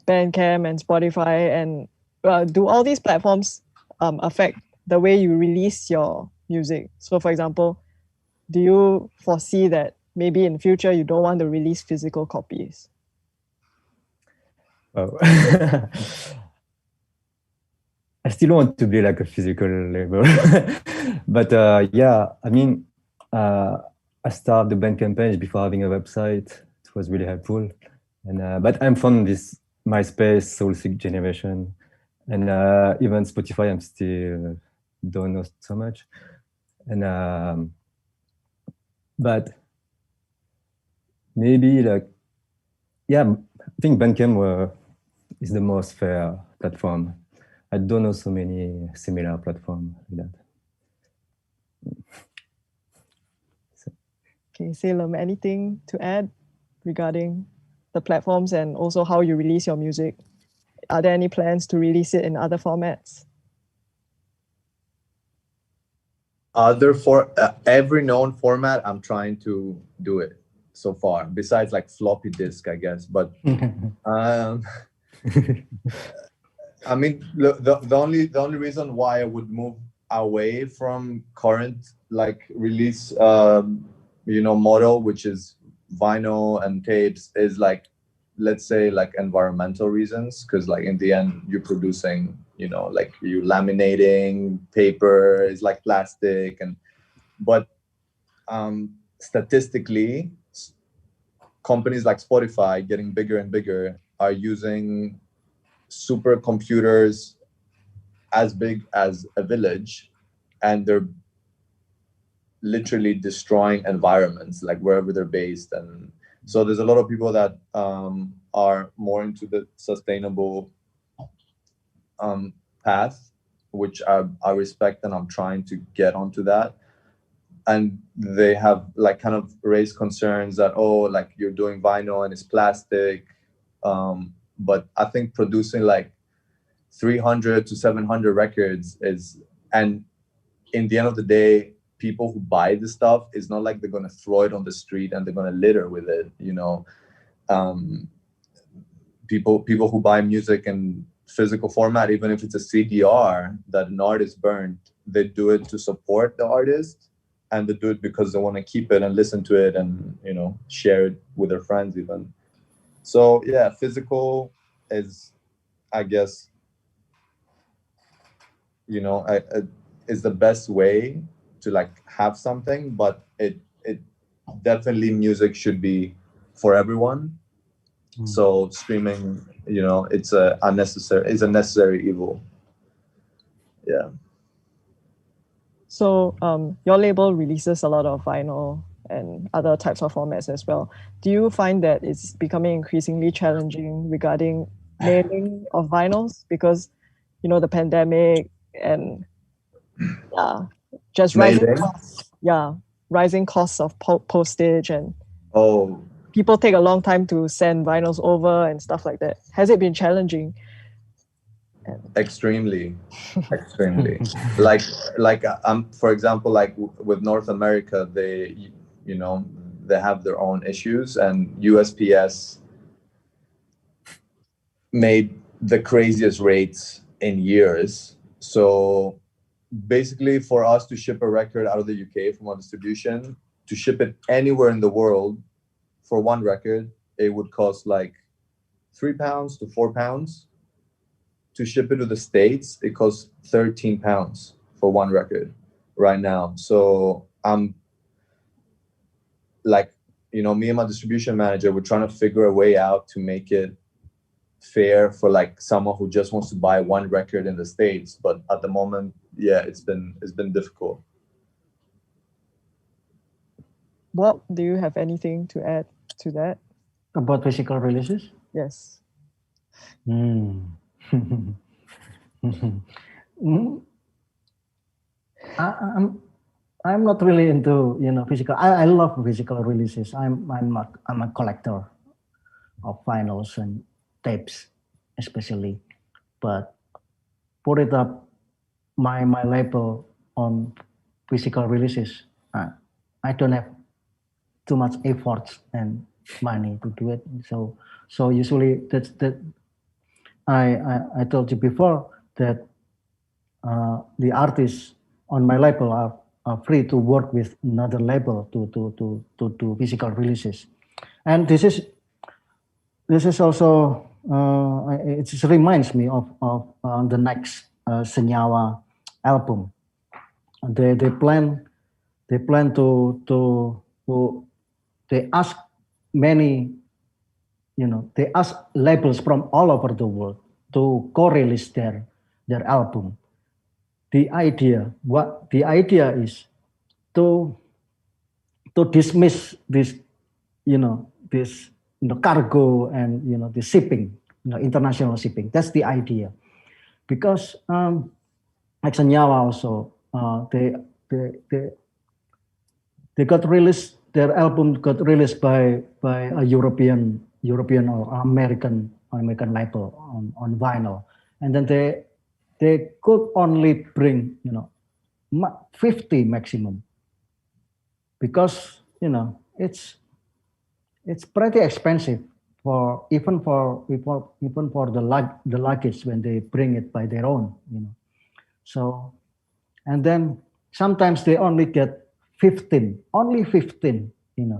Bandcamp and Spotify? And do all these platforms affect the way you release your music? So for example, do you foresee that maybe in future you don't want to release physical copies? Oh. I still want to be like a physical label. But yeah, I mean, I started the Bandcamp page before having a website. It was really helpful. And but I'm from this MySpace, Soulseek generation. And even Spotify, I'm still don't know so much. And but maybe like, yeah, I think Bandcamp is the most fair platform. I don't know so many similar platforms like that. Okay, Salem, anything to add regarding the platforms and also how you release your music? Are there any plans to release it in other formats? For every known format, I'm trying to do it so far. Besides like floppy disk, I guess. But I mean, the only reason why I would move away from current like release model, which is vinyl and tapes, is like, let's say like environmental reasons, because like in the end you're producing, like you laminating paper is like plastic, but statistically companies like Spotify getting bigger and bigger are using supercomputers as big as a village, and they're literally destroying environments like wherever they're based. And so there's a lot of people that are more into the sustainable path, which I respect, and I'm trying to get onto that. And they have like kind of raised concerns that, oh, like you're doing vinyl and it's plastic. But I think producing like 300 to 700 records is, and in the end of the day, people who buy the stuff, is not like they're going to throw it on the street and they're going to litter with it, people who buy music in physical format, even if it's a CDR that an artist burned, they do it to support the artist, and they do it because they want to keep it and listen to it and share it with their friends even. So yeah, physical is, I guess, is the best way to like have something, but it definitely, music should be for everyone. So streaming, it's a necessary evil. Yeah. So your label releases a lot of vinyl and other types of formats as well. Do you find that it's becoming increasingly challenging regarding mailing of vinyls because, the pandemic and just rising costs, rising costs of postage, and people take a long time to send vinyls over and stuff like that. Has it been challenging? Extremely. like for example, like with North America, they have their own issues, and USPS made the craziest rates in years. So basically, for us to ship a record out of the UK from our distribution, to ship it anywhere in the world for one record, it would cost like £3 to £4. To ship it to the States, it costs £13 for one record right now. So I'm like, me and my distribution manager, we're trying to figure a way out to make it fair for like someone who just wants to buy one record in the States. But at the moment, yeah, it's been difficult. Bob, do you have anything to add to that? About physical releases? Yes. I'm not really into physical. I love physical releases. I'm a collector of vinyls and tapes, especially. But put it up my label on physical releases. I don't have too much efforts and money to do it. So usually that's that. I told you before that the artists on my label are free to work with another label to do physical releases, and this is also it just reminds me of the next Senyawa album. They plan to they ask many they ask labels from all over the world to co-release their album. The idea is to dismiss this cargo and the shipping, international shipping. That's the idea, because like Senyawa also they got released. Their album got released by a European or American label on vinyl, and then they could only bring 50 maximum, because it's pretty expensive for the luggage when they bring it by their own. So, and then sometimes they only get 15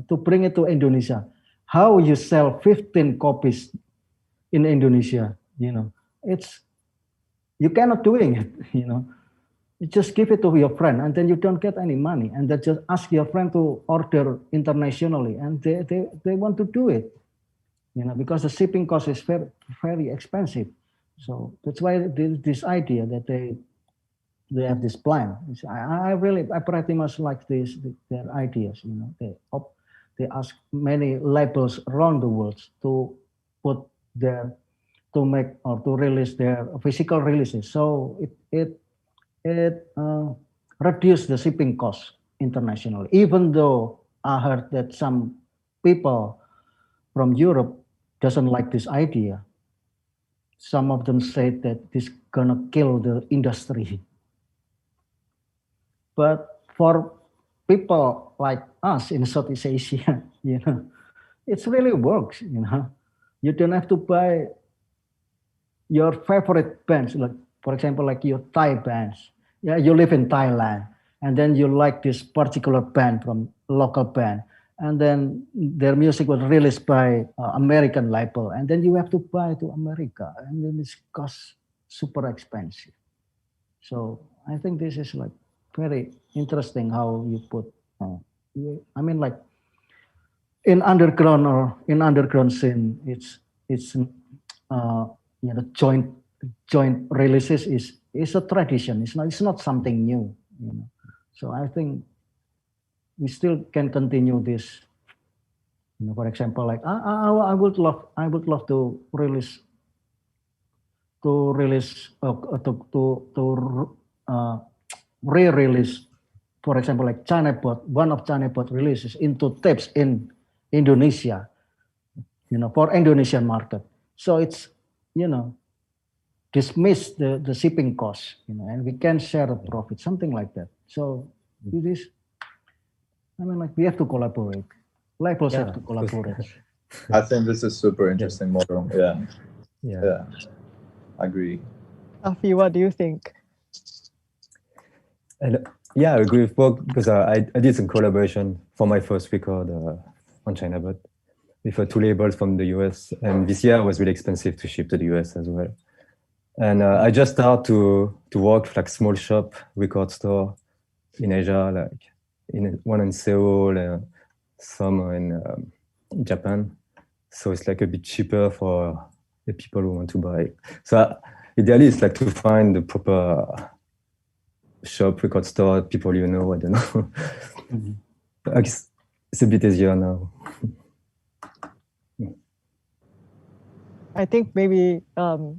to bring it to Indonesia. How you sell 15 copies in Indonesia? It's, you cannot doing it. You just give it to your friend, and then you don't get any money, and then just ask your friend to order internationally, and they want to do it, because the shipping cost is very, very expensive. So that's why this idea that they have this plan. I pretty much like their ideas. They ask many labels around the world to make or to release their physical releases. So it reduce the shipping costs internationally. Even though I heard that some people from Europe doesn't like this idea. Some of them say that this gonna kill the industry. But for people like us in Southeast Asia, it really works. You don't have to buy your favorite bands, like for example, like your Thai bands. Yeah, you live in Thailand, and then you like this particular band from local band, and then their music was released by American label, and then you have to buy to America, and then it costs super expensive. So I think this is like very interesting how you put. I mean, like in underground scene, it's joint releases is a tradition. It's not something new. So I think we still can continue this. For example, like I would love to release re-release, for example, like Chinabot, one of Chinabot releases into tapes in Indonesia, for Indonesian market. So it's, dismiss the shipping costs, and we can share the profit, something like that. So it is, I mean, like we have to collaborate. Labels have to collaborate. I think this is super interesting model. Yeah. I agree. Safi, what do you think? And yeah, I agree with Bob, because I did some collaboration for my first record on Chinabot with two labels from the US, and this year was really expensive to ship to the US as well. And I just started to work like small shop record store in Asia, like one in Seoul, some in Japan. So it's like a bit cheaper for the people who want to buy. So ideally, it's like to find the proper shop, record store, people I don't know. I guess it's a bit easier now. I think maybe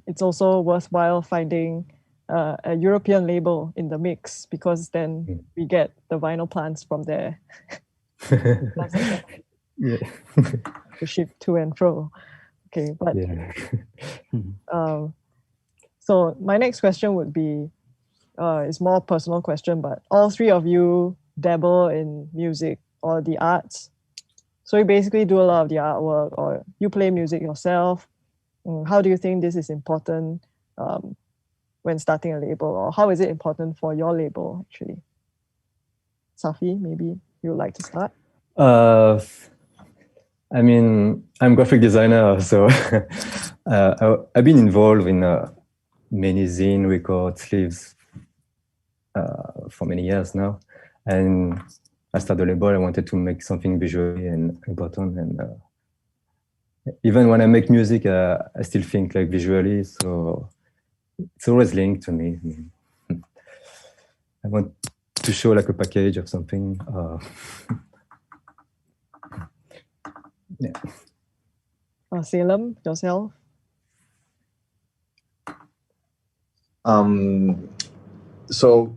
it's also worthwhile finding a European label in the mix, because then we get the vinyl plants from there. Yeah. To ship to and fro. Okay, but Yeah. so my next question would be, it's more personal question, but all three of you dabble in music or the arts. So you basically do a lot of the artwork, or you play music yourself. How do you think this is important when starting a label, or how is it important for your label actually? Saphy, maybe you would like to start? I mean, I'm graphic designer, so I've been involved in many zine record sleeves for many years now. And I started a label, I wanted to make something visually and important. And even when I make music, I still think like visually, so it's always linked to me. I want to show like a package of something. Yeah. Salem, yourself? So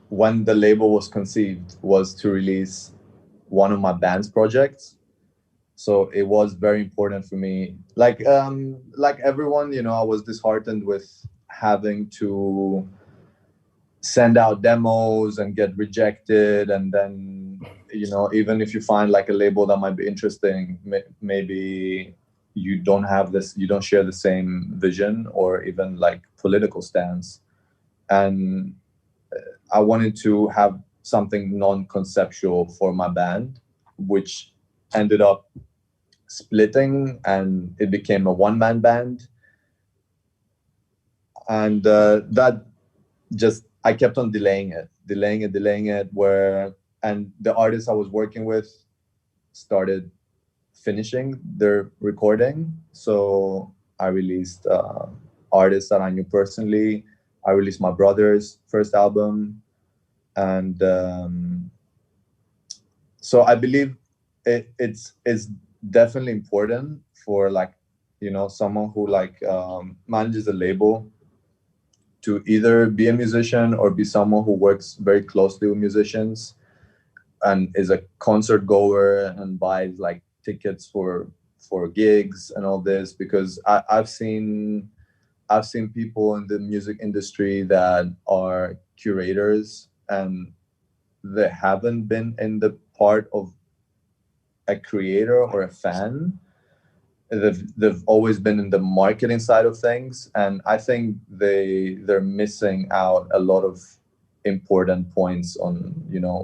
when the label was conceived was to release one of my band's projects. So it was very important for me. Like everyone, I was disheartened with having to send out demos and get rejected. And then, even if you find like a label that might be interesting, maybe you don't share the same vision or even like political stance. And I wanted to have something non-conceptual for my band, which ended up splitting, and it became a one-man band. And that just, I kept on delaying it, and the artists I was working with started finishing their recording. So I released artists that I knew personally. I released my brother's first album. And so I believe it's definitely important for someone who manages a label to either be a musician or be someone who works very closely with musicians and is a concert goer and buys like tickets for gigs and all this, because I've seen people in the music industry that are curators and they haven't been in the part of a creator or a fan. They've always been in the marketing side of things, and I think they're missing out a lot of important points on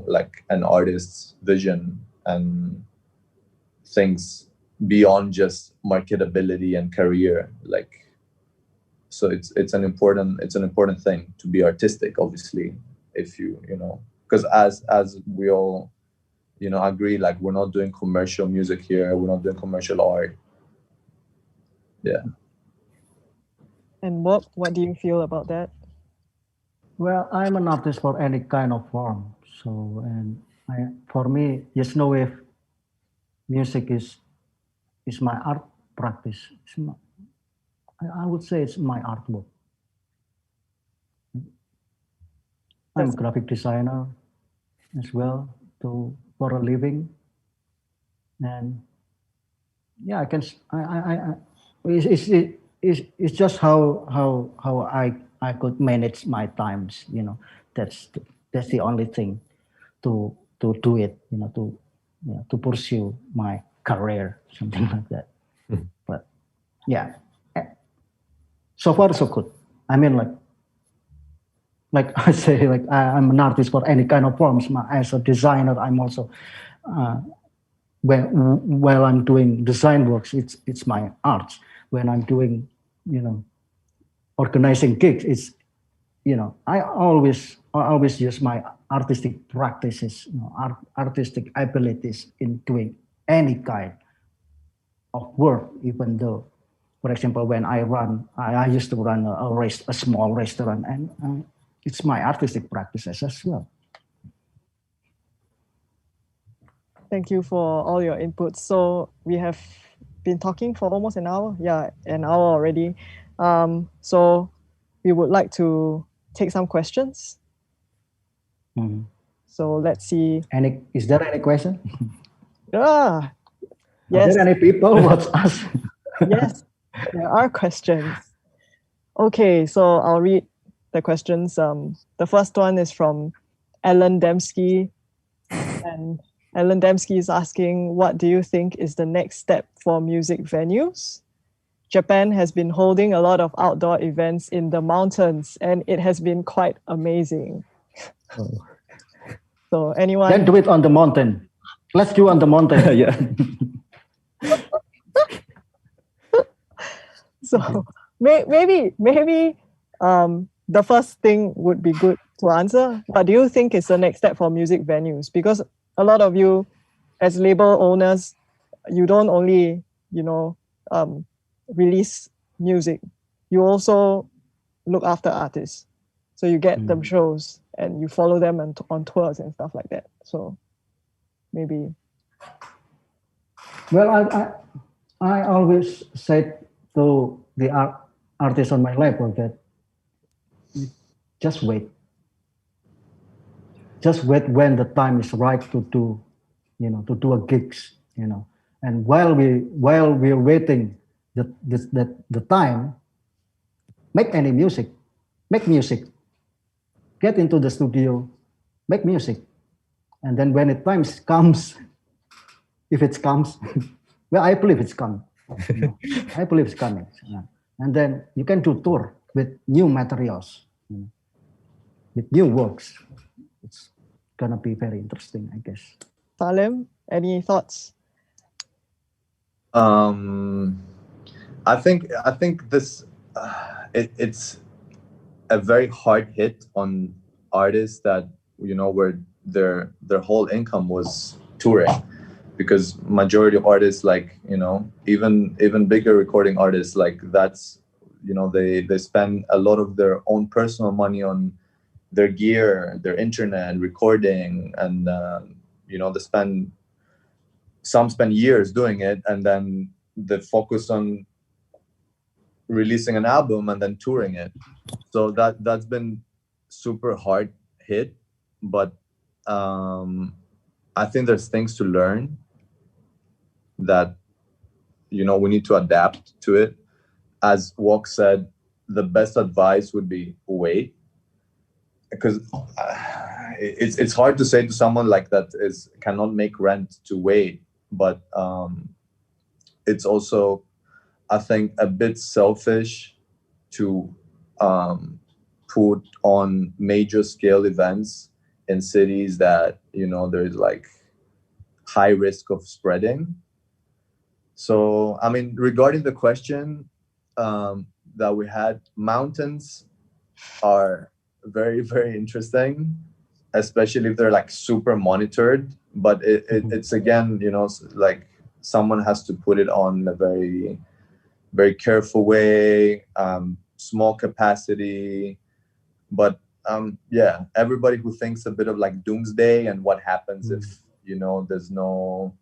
like an artist's vision and things beyond just marketability and career. Like, so it's an important thing to be artistic, obviously, if because as we all agree, like, we're not doing commercial music here, we're not doing commercial art. Yeah. And what do you feel about that? Well, I'm an artist for any kind of form. So, and for me, just know if music is my art practice. I would say it's my artwork. I'm a graphic designer as well, for a living, and yeah, I can. It's just how I could manage my times. That's the only thing to do it. To pursue my career, something like that. But yeah, so far so good. I mean, like I say, like I'm an artist for any kind of forms. As a designer, I'm also while I'm doing design works, it's my art. When I'm doing, organizing gigs, it's, I always use my artistic practices, artistic abilities in doing any kind of work, even though For example, when I used to run a small restaurant, and it's my artistic practices as well. Thank you for all your inputs. So we have been talking for almost an hour. Yeah, an hour already. So we would like to take some questions. Mm-hmm. So let's see. Is there any question? Yes. Are there any people watch us? Yes, there are questions. Okay, so I'll read the questions. The first one is from Ellen Dembski, and Ellen Dembski is asking, what do you think is the next step for music venues? Japan has been holding a lot of outdoor events in the mountains, and it has been quite amazing. Oh. So anyone? Then do it on the mountain. Let's do on the mountain. Yeah. So maybe the first thing would be good to answer. What do you think is the next step for music venues? Because a lot of you, as label owners, you don't only release music, you also look after artists. So you get them shows and you follow them on tours and stuff like that. So maybe. Well, I always said to the artists on my label that just wait. Just wait when the time is right to do a gigs, And while we're waiting the time, make music, get into the studio, make music, and then when the time comes, if it comes, well, I believe it's coming. I believe it's coming, and then you can do tour with new materials, with new works. It's gonna be very interesting, I guess. Salem, any thoughts? I think this it's a very hard hit on artists that where their whole income was touring, because majority of artists, like even bigger recording artists, like that's they spend a lot of their own personal money on their gear, their internet, recording, and some spend years doing it, and then they focus on releasing an album and then touring it. So that's been super hard hit, but I think there's things to learn that we need to adapt to it. As Wok said, the best advice would be wait, because it's hard to say to someone like that cannot make rent to wait, but it's also, I think, a bit selfish to put on major scale events in cities that there's like high risk of spreading. So I mean, regarding the question that we had, mountains are very, very interesting, especially if they're like super monitored, but it's again like someone has to put it on a very, very careful way, small capacity. But yeah, everybody who thinks a bit of like doomsday and what happens if there's no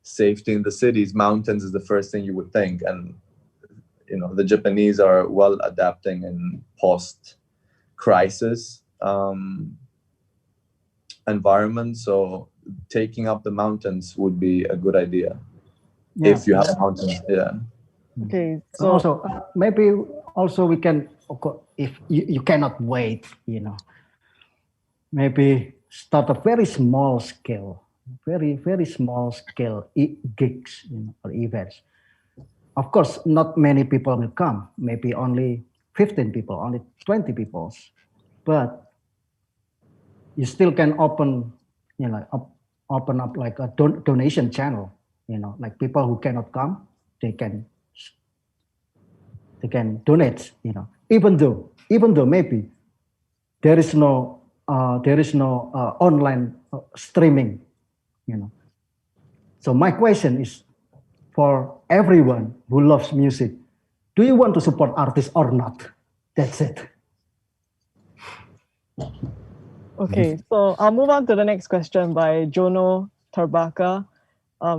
safety in the cities, mountains is the first thing you would think. And the Japanese are well adapting in post-crisis environment, so taking up the mountains would be a good idea. If you have mountains. Okay, so also maybe also we can, if you cannot wait, maybe start a very small scale, very small scale gigs, or events. Of course, not many people will come. Maybe only 15 people, only 20 people, but you still can open up like a donation channel. Like people who cannot come, they can donate. Even though maybe there is no online streaming. So my question is, for everyone who loves music, do you want to support artists or not? That's it. Okay, so I'll move on to the next question by Jono Tarbaka.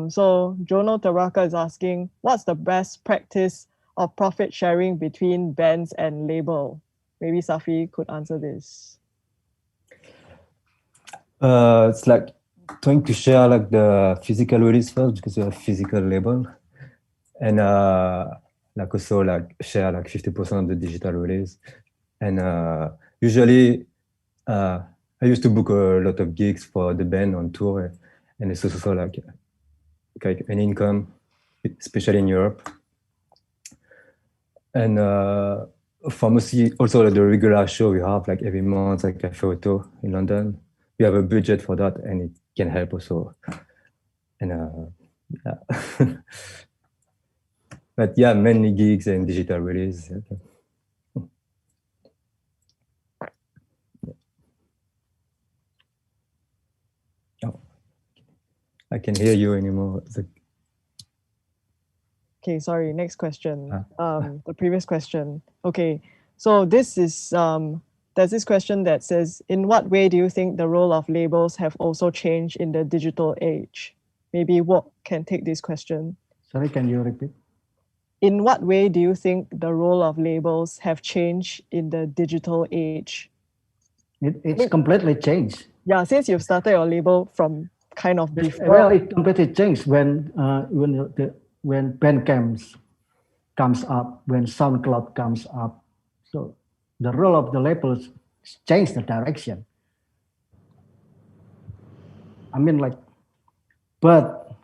So Jono Tarbaka is asking, what's the best practice of profit sharing between bands and label? Maybe Saphy could answer this. It's like trying to share like the physical release first because you have physical label, and like also like share like 50% of the digital release. And usually I used to book a lot of gigs for the band on tour, and it's also like an income, especially in Europe. And for mostly also like the regular show we have like every month, like a photo in London, we have a budget for that, and it can help also. And yeah. But yeah, mainly gigs and digital release. Oh, I can hear you anymore. Okay, sorry, next question. The previous question. Okay, so this is, there's this question that says, in what way do you think the role of labels have also changed in the digital age? Maybe Wok can take this question. Sorry, can you repeat? In what way do you think the role of labels have changed in the digital age? It's completely changed. Yeah, since you've started your label from kind of before. Well, it completely changed when Bandcamp comes up, when SoundCloud comes up. So the role of the labels changed the direction. I mean, like, but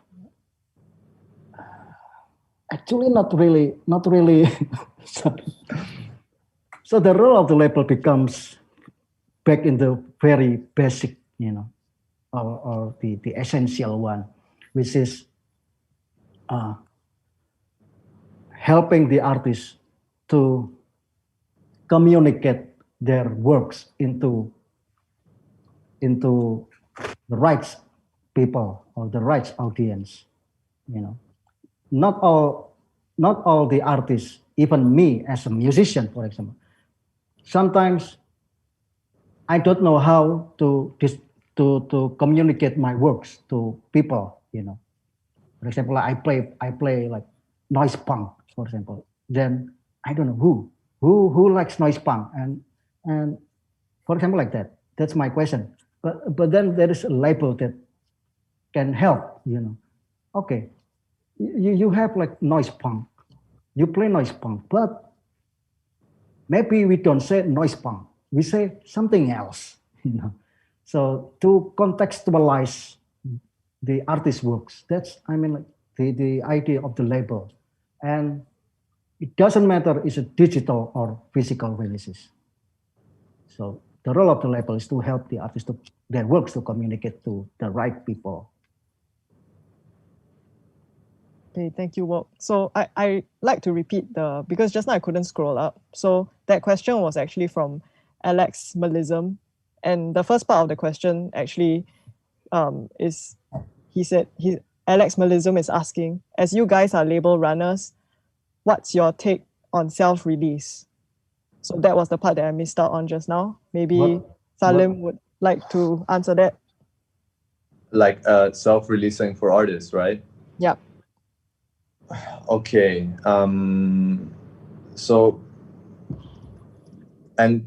actually not really. So the role of the label becomes back in the very basic, or the essential one, which is helping the artist to communicate their works into the right people or the right audience. Not all the artists, even me as a musician, for example, sometimes I don't know how to communicate my works to people. For example, I play like noise punk, for example. Then I don't know who likes noise punk, and for example, like that. That's my question. But then there is a label that can help. Okay, you have like noise punk, you play noise punk, but maybe we don't say noise punk, we say something else. So to contextualize the artist's works, that's like the idea of the label. And it doesn't matter is it digital or physical releases. So the role of the label is to help the artist their works to communicate to the right people. Okay, thank you, Wok. So I like to repeat because just now I couldn't scroll up. So that question was actually from Alex Melism. And the first part of the question actually is, Alex Melism is asking, as you guys are label runners, what's your take on self-release? So that was the part that I missed out on just now. Maybe Salem would like to answer that. Like self-releasing for artists, right? Yeah. Okay. So, and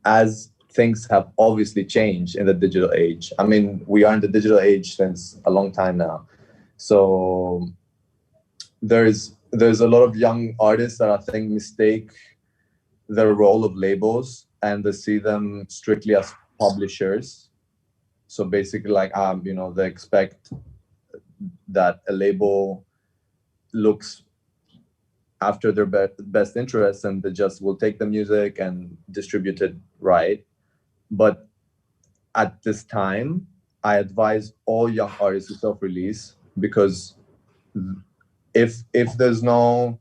as things have obviously changed in the digital age. I mean, we are in the digital age since a long time now. So there's a lot of young artists that I think mistake the role of labels and they see them strictly as publishers. So basically, like they expect that a label looks after their best interests and they just will take the music and distribute it right. But at this time, I advise all young artists to self-release, because if there's no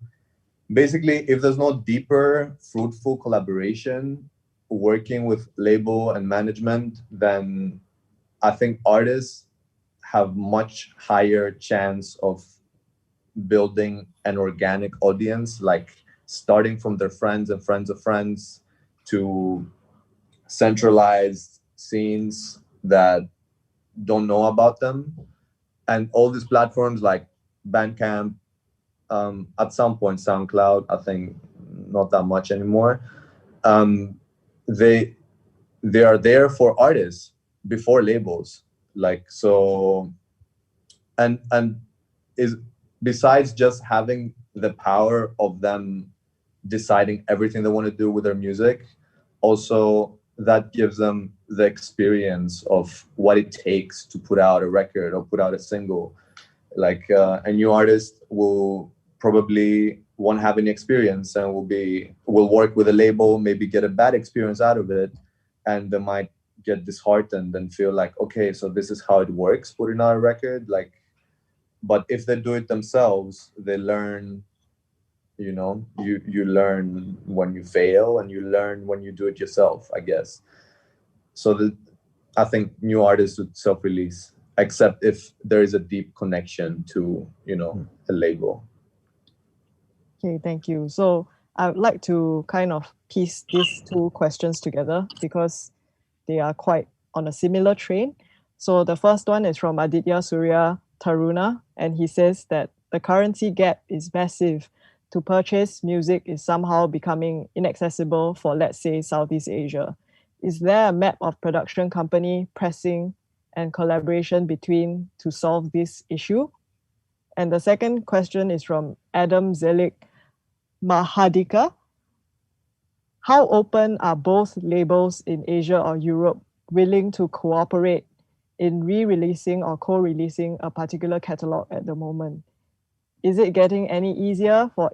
deeper, fruitful collaboration working with label and management, then I think artists have much higher chance of building an organic audience, like starting from their friends and friends of friends to centralized scenes that don't know about them. And all these platforms like Bandcamp, at some point SoundCloud, I think not that much anymore. They are there for artists before labels. Like, so, and is, besides just having the power of them deciding everything they want to do with their music, also that gives them the experience of what it takes to put out a record or put out a single. Like a new artist will probably won't have any experience and will work with a label, maybe get a bad experience out of it, and they might get disheartened and feel like, okay, so this is how it works, putting out a record. Like, but if they do it themselves, they learn. You know, you learn when you fail, and you learn when you do it yourself, I guess. So I think new artists would self-release, except if there is a deep connection to, you know, a label. Okay, thank you. So I would like to kind of piece these two questions together because they are quite on a similar train. So the first one is from Aditya Surya Taruna, and he says that the currency gap is massive. To purchase music is somehow becoming inaccessible for, let's say, Southeast Asia. Is there a map of production company, pressing, and collaboration between to solve this issue? And the second question is from Adam Zelik Mahadika. How open are both labels in Asia or Europe willing to cooperate in re-releasing or co-releasing a particular catalog at the moment? Is it getting any easier for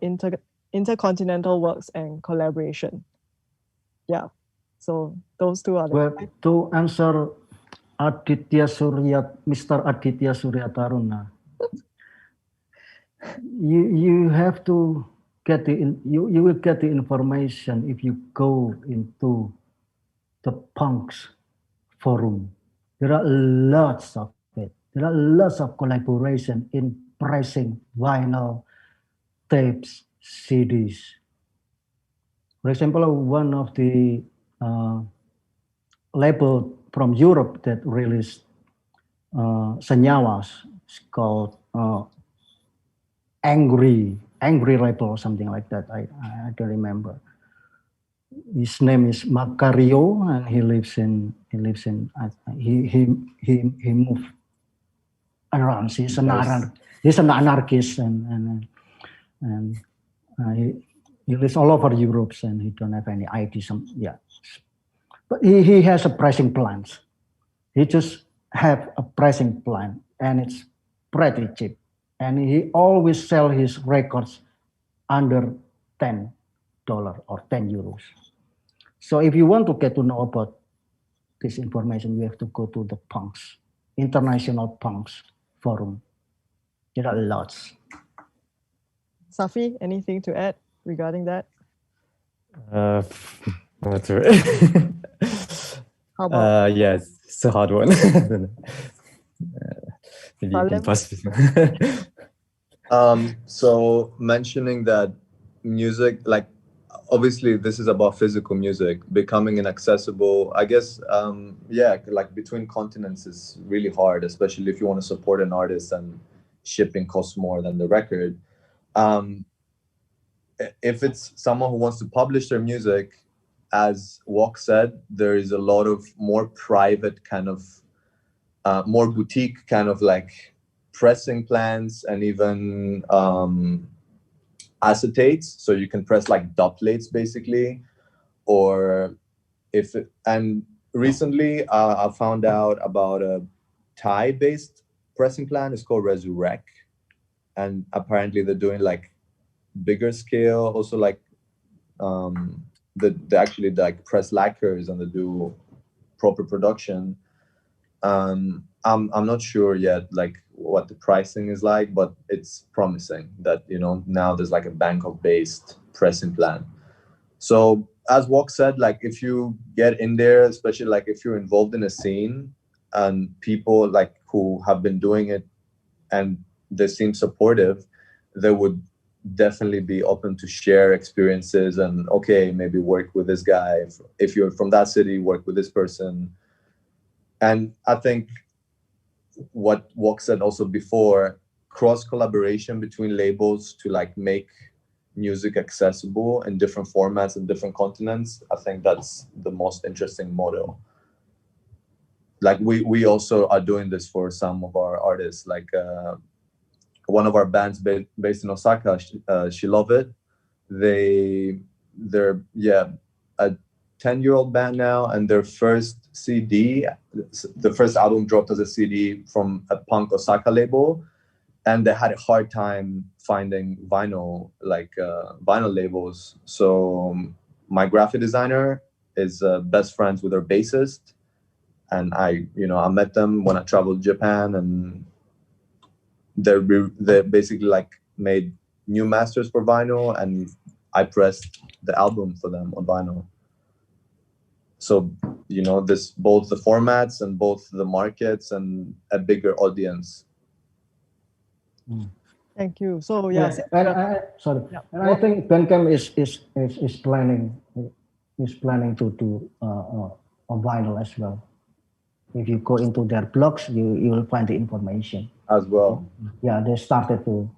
intercontinental works and collaboration? Yeah, so those two are the Well, to answer Mr. Aditya Surya Taruna, you have to get you will get the information if you go into the punks forum. There are lots of it. There are lots of collaboration in pricing vinyl, tapes, CDs. For example, one of the label from Europe that released Senyawas is called Angry label or something like that. I don't remember. His name is Macario, and he moved around. He's an anarchist, and he lives all over Europe, and he don't have any ID. But he has a pricing plan. He just have a pricing plan, and it's pretty cheap. And he always sell his records under $10 or €10. So if you want to get to know about this information, you have to go to the punks, International Punks Forum. There are lots. Saphy, anything to add regarding that? Not sure. How about yes, it's a hard one. Maybe you can pass this one. So mentioning that music, like, obviously this is about physical music becoming inaccessible. I guess, like between continents is really hard, especially if you want to support an artist and shipping costs more than the record. If it's someone who wants to publish their music, as Wok said, there is a lot of more private kind of, more boutique kind of like pressing plans, and even acetates, so you can press like doublets basically. Or and recently I found out about a Thai-based pressing plan. It's called Resurrect, and apparently they're doing like bigger scale, also like they actually like press lacquers and they do proper production. I'm not sure yet like what the pricing is like, but it's promising that, you know, now there's like a Bangkok-based pressing plan. So as Wok said, like if you get in there, especially like if you're involved in a scene and people like who have been doing it and they seem supportive, they would definitely be open to share experiences and, okay, maybe work with this guy. If you're from that city, work with this person. And I think what Wok said also before, cross collaboration between labels to like make music accessible in different formats and different continents, I think that's the most interesting model. Like we also are doing this for some of our artists, like one of our bands based in Osaka, She Love It. They're a 10-year-old band now, and their first CD, the first album dropped as a CD from a punk Osaka label, and they had a hard time finding vinyl labels. So my graphic designer is best friends with their bassist, and I met them when I traveled to Japan, and they basically like made new masters for vinyl, and I pressed the album for them on vinyl. So this both the formats and both the markets and a bigger audience. Thank you. So And I think Bandcamp is planning to do a vinyl as well. If you go into their blogs, you will find the information as well. Yeah, they started to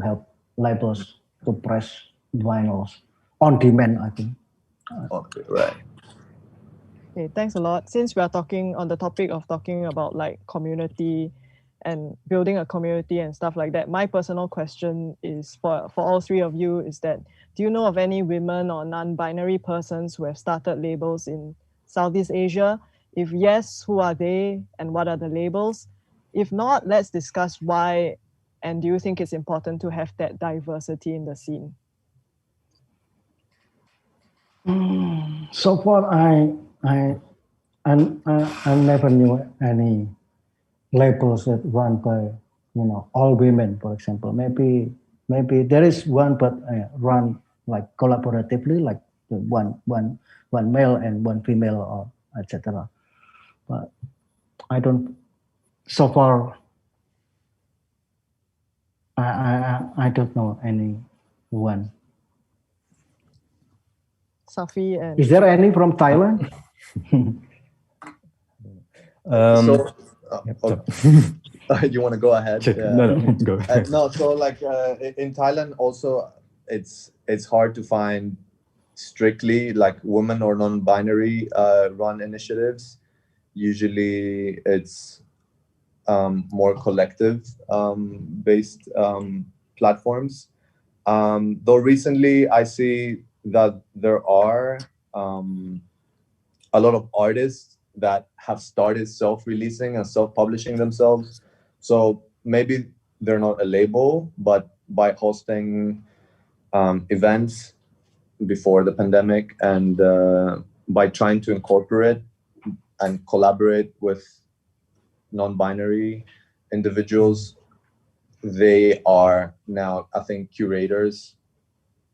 help labels to press vinyls on demand, I think. Okay, right. Okay, thanks a lot. Since we are talking on the topic of talking about like community and building a community and stuff like that, my personal question is for all three of you is that, do you know of any women or non-binary persons who have started labels in Southeast Asia? If yes, who are they and what are the labels? If not, let's discuss why, and do you think it's important to have that diversity in the scene? So far, I never knew any labels that run by all women, for example. Maybe there is one, but run like collaboratively, like one male and one female, or etc. But I don't. So far, I don't know any one. Saphy and is there any from Thailand? You want to go ahead? Yeah. No, go. No, so like in Thailand also, it's hard to find strictly like women or non-binary run initiatives. Usually it's more collective based platforms. Though recently I see that there are a lot of artists that have started self-releasing and self-publishing themselves. So maybe they're not a label, but by hosting events before the pandemic and by trying to incorporate and collaborate with non-binary individuals, they are now, I think, curators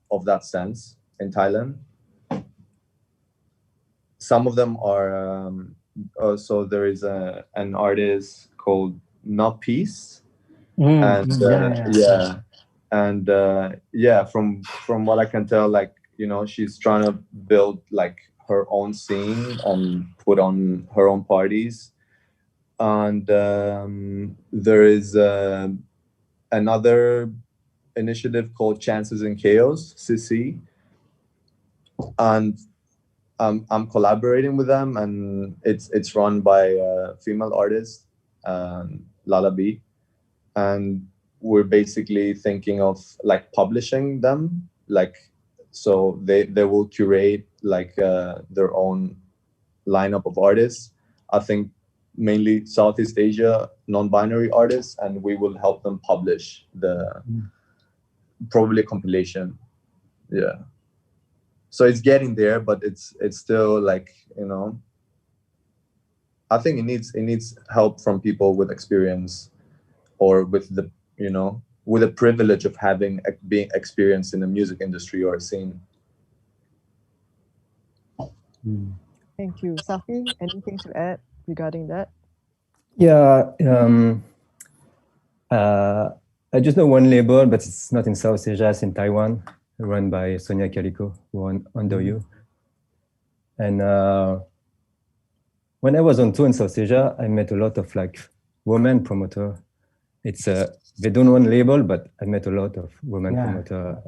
of that sense in Thailand. Some of them are, so there is an artist called Not Peace. And from what I can tell, like, she's trying to build like her own scene and put on her own parties. And there is another initiative called Chances in Chaos, CC. And I'm collaborating with them, and it's run by a female artist, Lala B. And we're basically thinking of like publishing them, like, so they will curate like their own lineup of artists. I think mainly Southeast Asia non-binary artists, and we will help them publish the probably compilation. Yeah. So it's getting there, but it's still like, I think it needs help from people with experience, or with the with the privilege of being experienced in the music industry or a scene. Thank you. Saphy, anything to add regarding that? Yeah, I just know one label, but it's not in South Asia, it's in Taiwan, run by Sonia Calico, who under you. And when I was on tour in South Asia, I met a lot of like women promoter. They don't want label, but I met a lot of women promoter.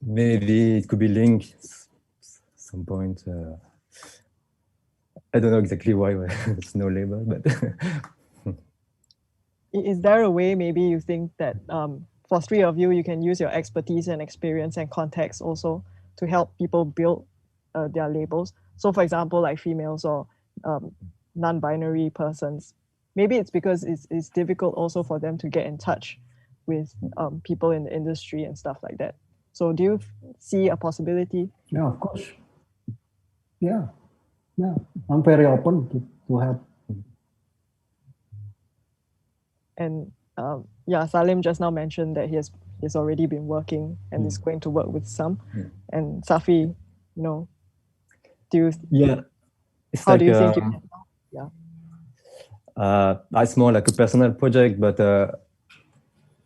Maybe it could be linked some point. I don't know exactly why there's no label, but. Is there a way maybe you think that for three of you, you can use your expertise and experience and context also to help people build their labels? So for example, like females or non-binary persons, maybe it's because it's difficult also for them to get in touch with people in the industry and stuff like that. So do you see a possibility? Yeah, of course. Yeah. I'm very open to help. And Salem just now mentioned that he's already been working and is going to work with some. And Saphy, do you? Yeah. How do you think you can? It's more like a personal project, but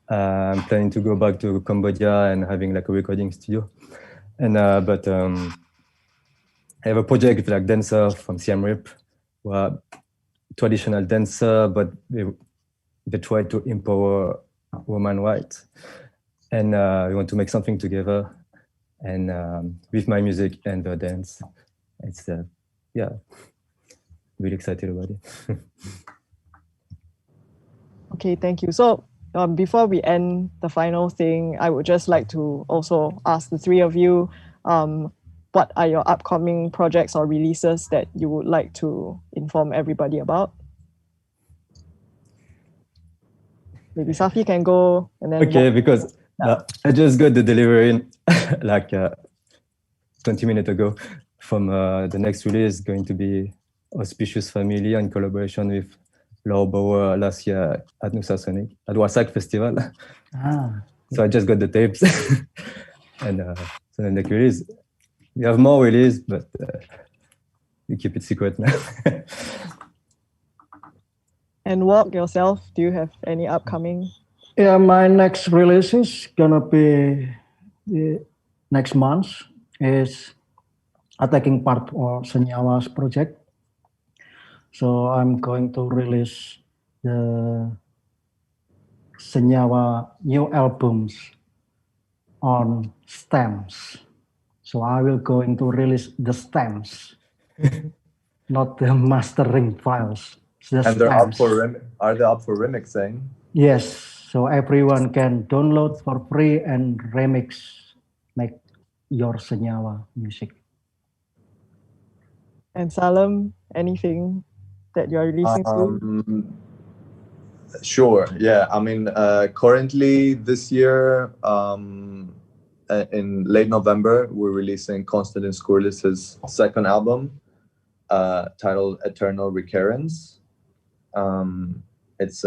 I'm planning to go back to Cambodia and having like a recording studio. And but I have a project with like dancer from Siem Reap, who are traditional dancer, but they try to empower women rights. And we want to make something together, and with my music and the dance. It's really excited about it. Okay, thank you. So before we end the final thing, I would just like to also ask the three of you, what are your upcoming projects or releases that you would like to inform everybody about? Maybe Saphy can go and then. Okay, because I just got the delivery like 20 minutes ago from the next release, going to be Auspicious Family in collaboration with Laura Bauer last year at Nusa Sonic at Wasak Festival. So I just got the tapes. And so the next release, we have more release, but we keep it secret now. And Walk yourself, do you have any upcoming? Yeah, my next release is gonna be next month. Is taking part of Senyawa's project. So I'm going to release the Senyawa new albums on stems. So I will going to release the stems, not the mastering files. And they're up for are they up for remixing? Yes, so everyone can download for free and remix, make your Senyawa music. And Salem, anything that you're releasing soon? Sure, yeah. I mean, currently this year, in late November, we're releasing Konstantin Skurlis's second album, titled Eternal Recurrence. It's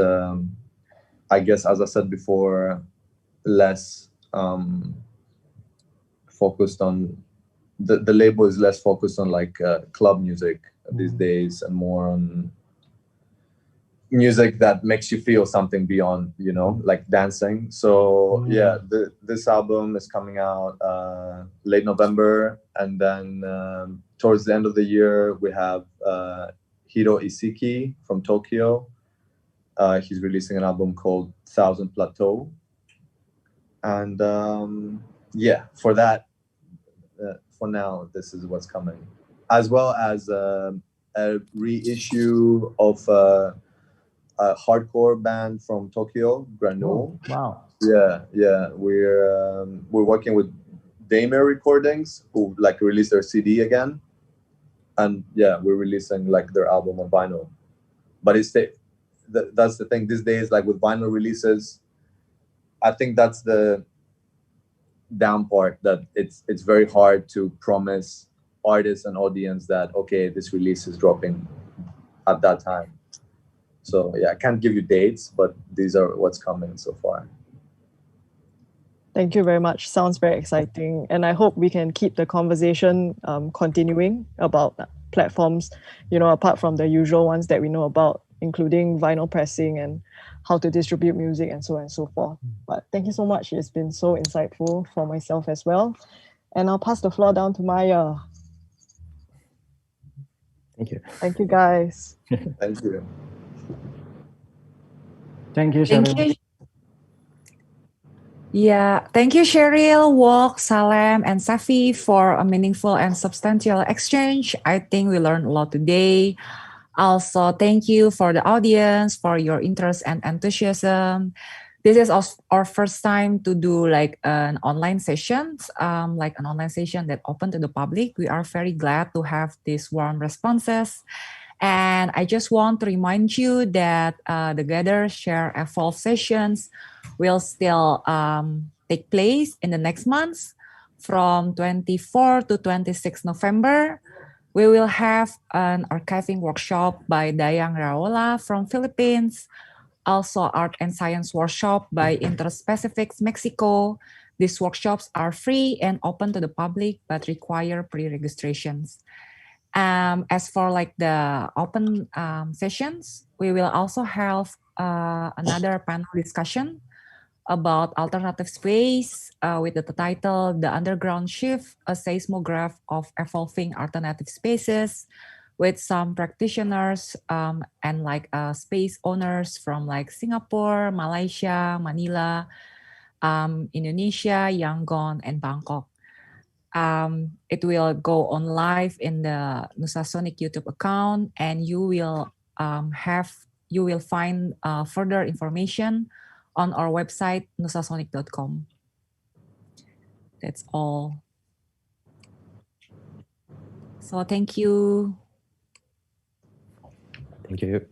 I guess, as I said before, less focused on the label is less focused on like club music these days and more on music that makes you feel something beyond, like dancing. So this album is coming out late November, and then towards the end of the year we have Hiro Isiki from Tokyo. He's releasing an album called Thousand Plateau. And for that, for now, this is what's coming. As well as a reissue of a hardcore band from Tokyo, Granule. Oh, wow. Yeah. We're working with Damer Recordings, who like released their CD again. And we're releasing like their album on vinyl. But that's the thing these days, like with vinyl releases, I think that's the down part, that it's very hard to promise artists and audience that, okay, this release is dropping at that time. So I can't give you dates, but these are what's coming so far. Thank you very much. Sounds very exciting. And I hope we can keep the conversation continuing about platforms, apart from the usual ones that we know about, including vinyl pressing and how to distribute music and so on and so forth. But thank you so much. It's been so insightful for myself as well. And I'll pass the floor down to Maya. Thank you. Thank you, guys. Thank you. Thank you, Thank Cheryl. you. Yeah, thank you, Cheryl, Wok, Salem, and Safi for a meaningful and substantial exchange. I think we learned a lot today. Also, thank you for the audience for your interest and enthusiasm. This is our first time to do like an online session, that open to the public. We are very glad to have these warm responses. And I just want to remind you that the Gather, Share, Evolve sessions will still take place in the next months from 24 to 26 November. We will have an archiving workshop by Dayang Raola from Philippines, also art and science workshop by Interspecifics Mexico. These workshops are free and open to the public, but require pre-registrations. As for like the open sessions, we will also have another panel discussion about alternative space with the title The Underground Shift, a seismograph of evolving alternative spaces, with some practitioners and like space owners from like Singapore, Malaysia, Manila, Indonesia, Yangon, and Bangkok. It will go on live in the Nusasonic YouTube account, and you will find further information on our website nusasonic.com. That's all. So thank you. Thank you.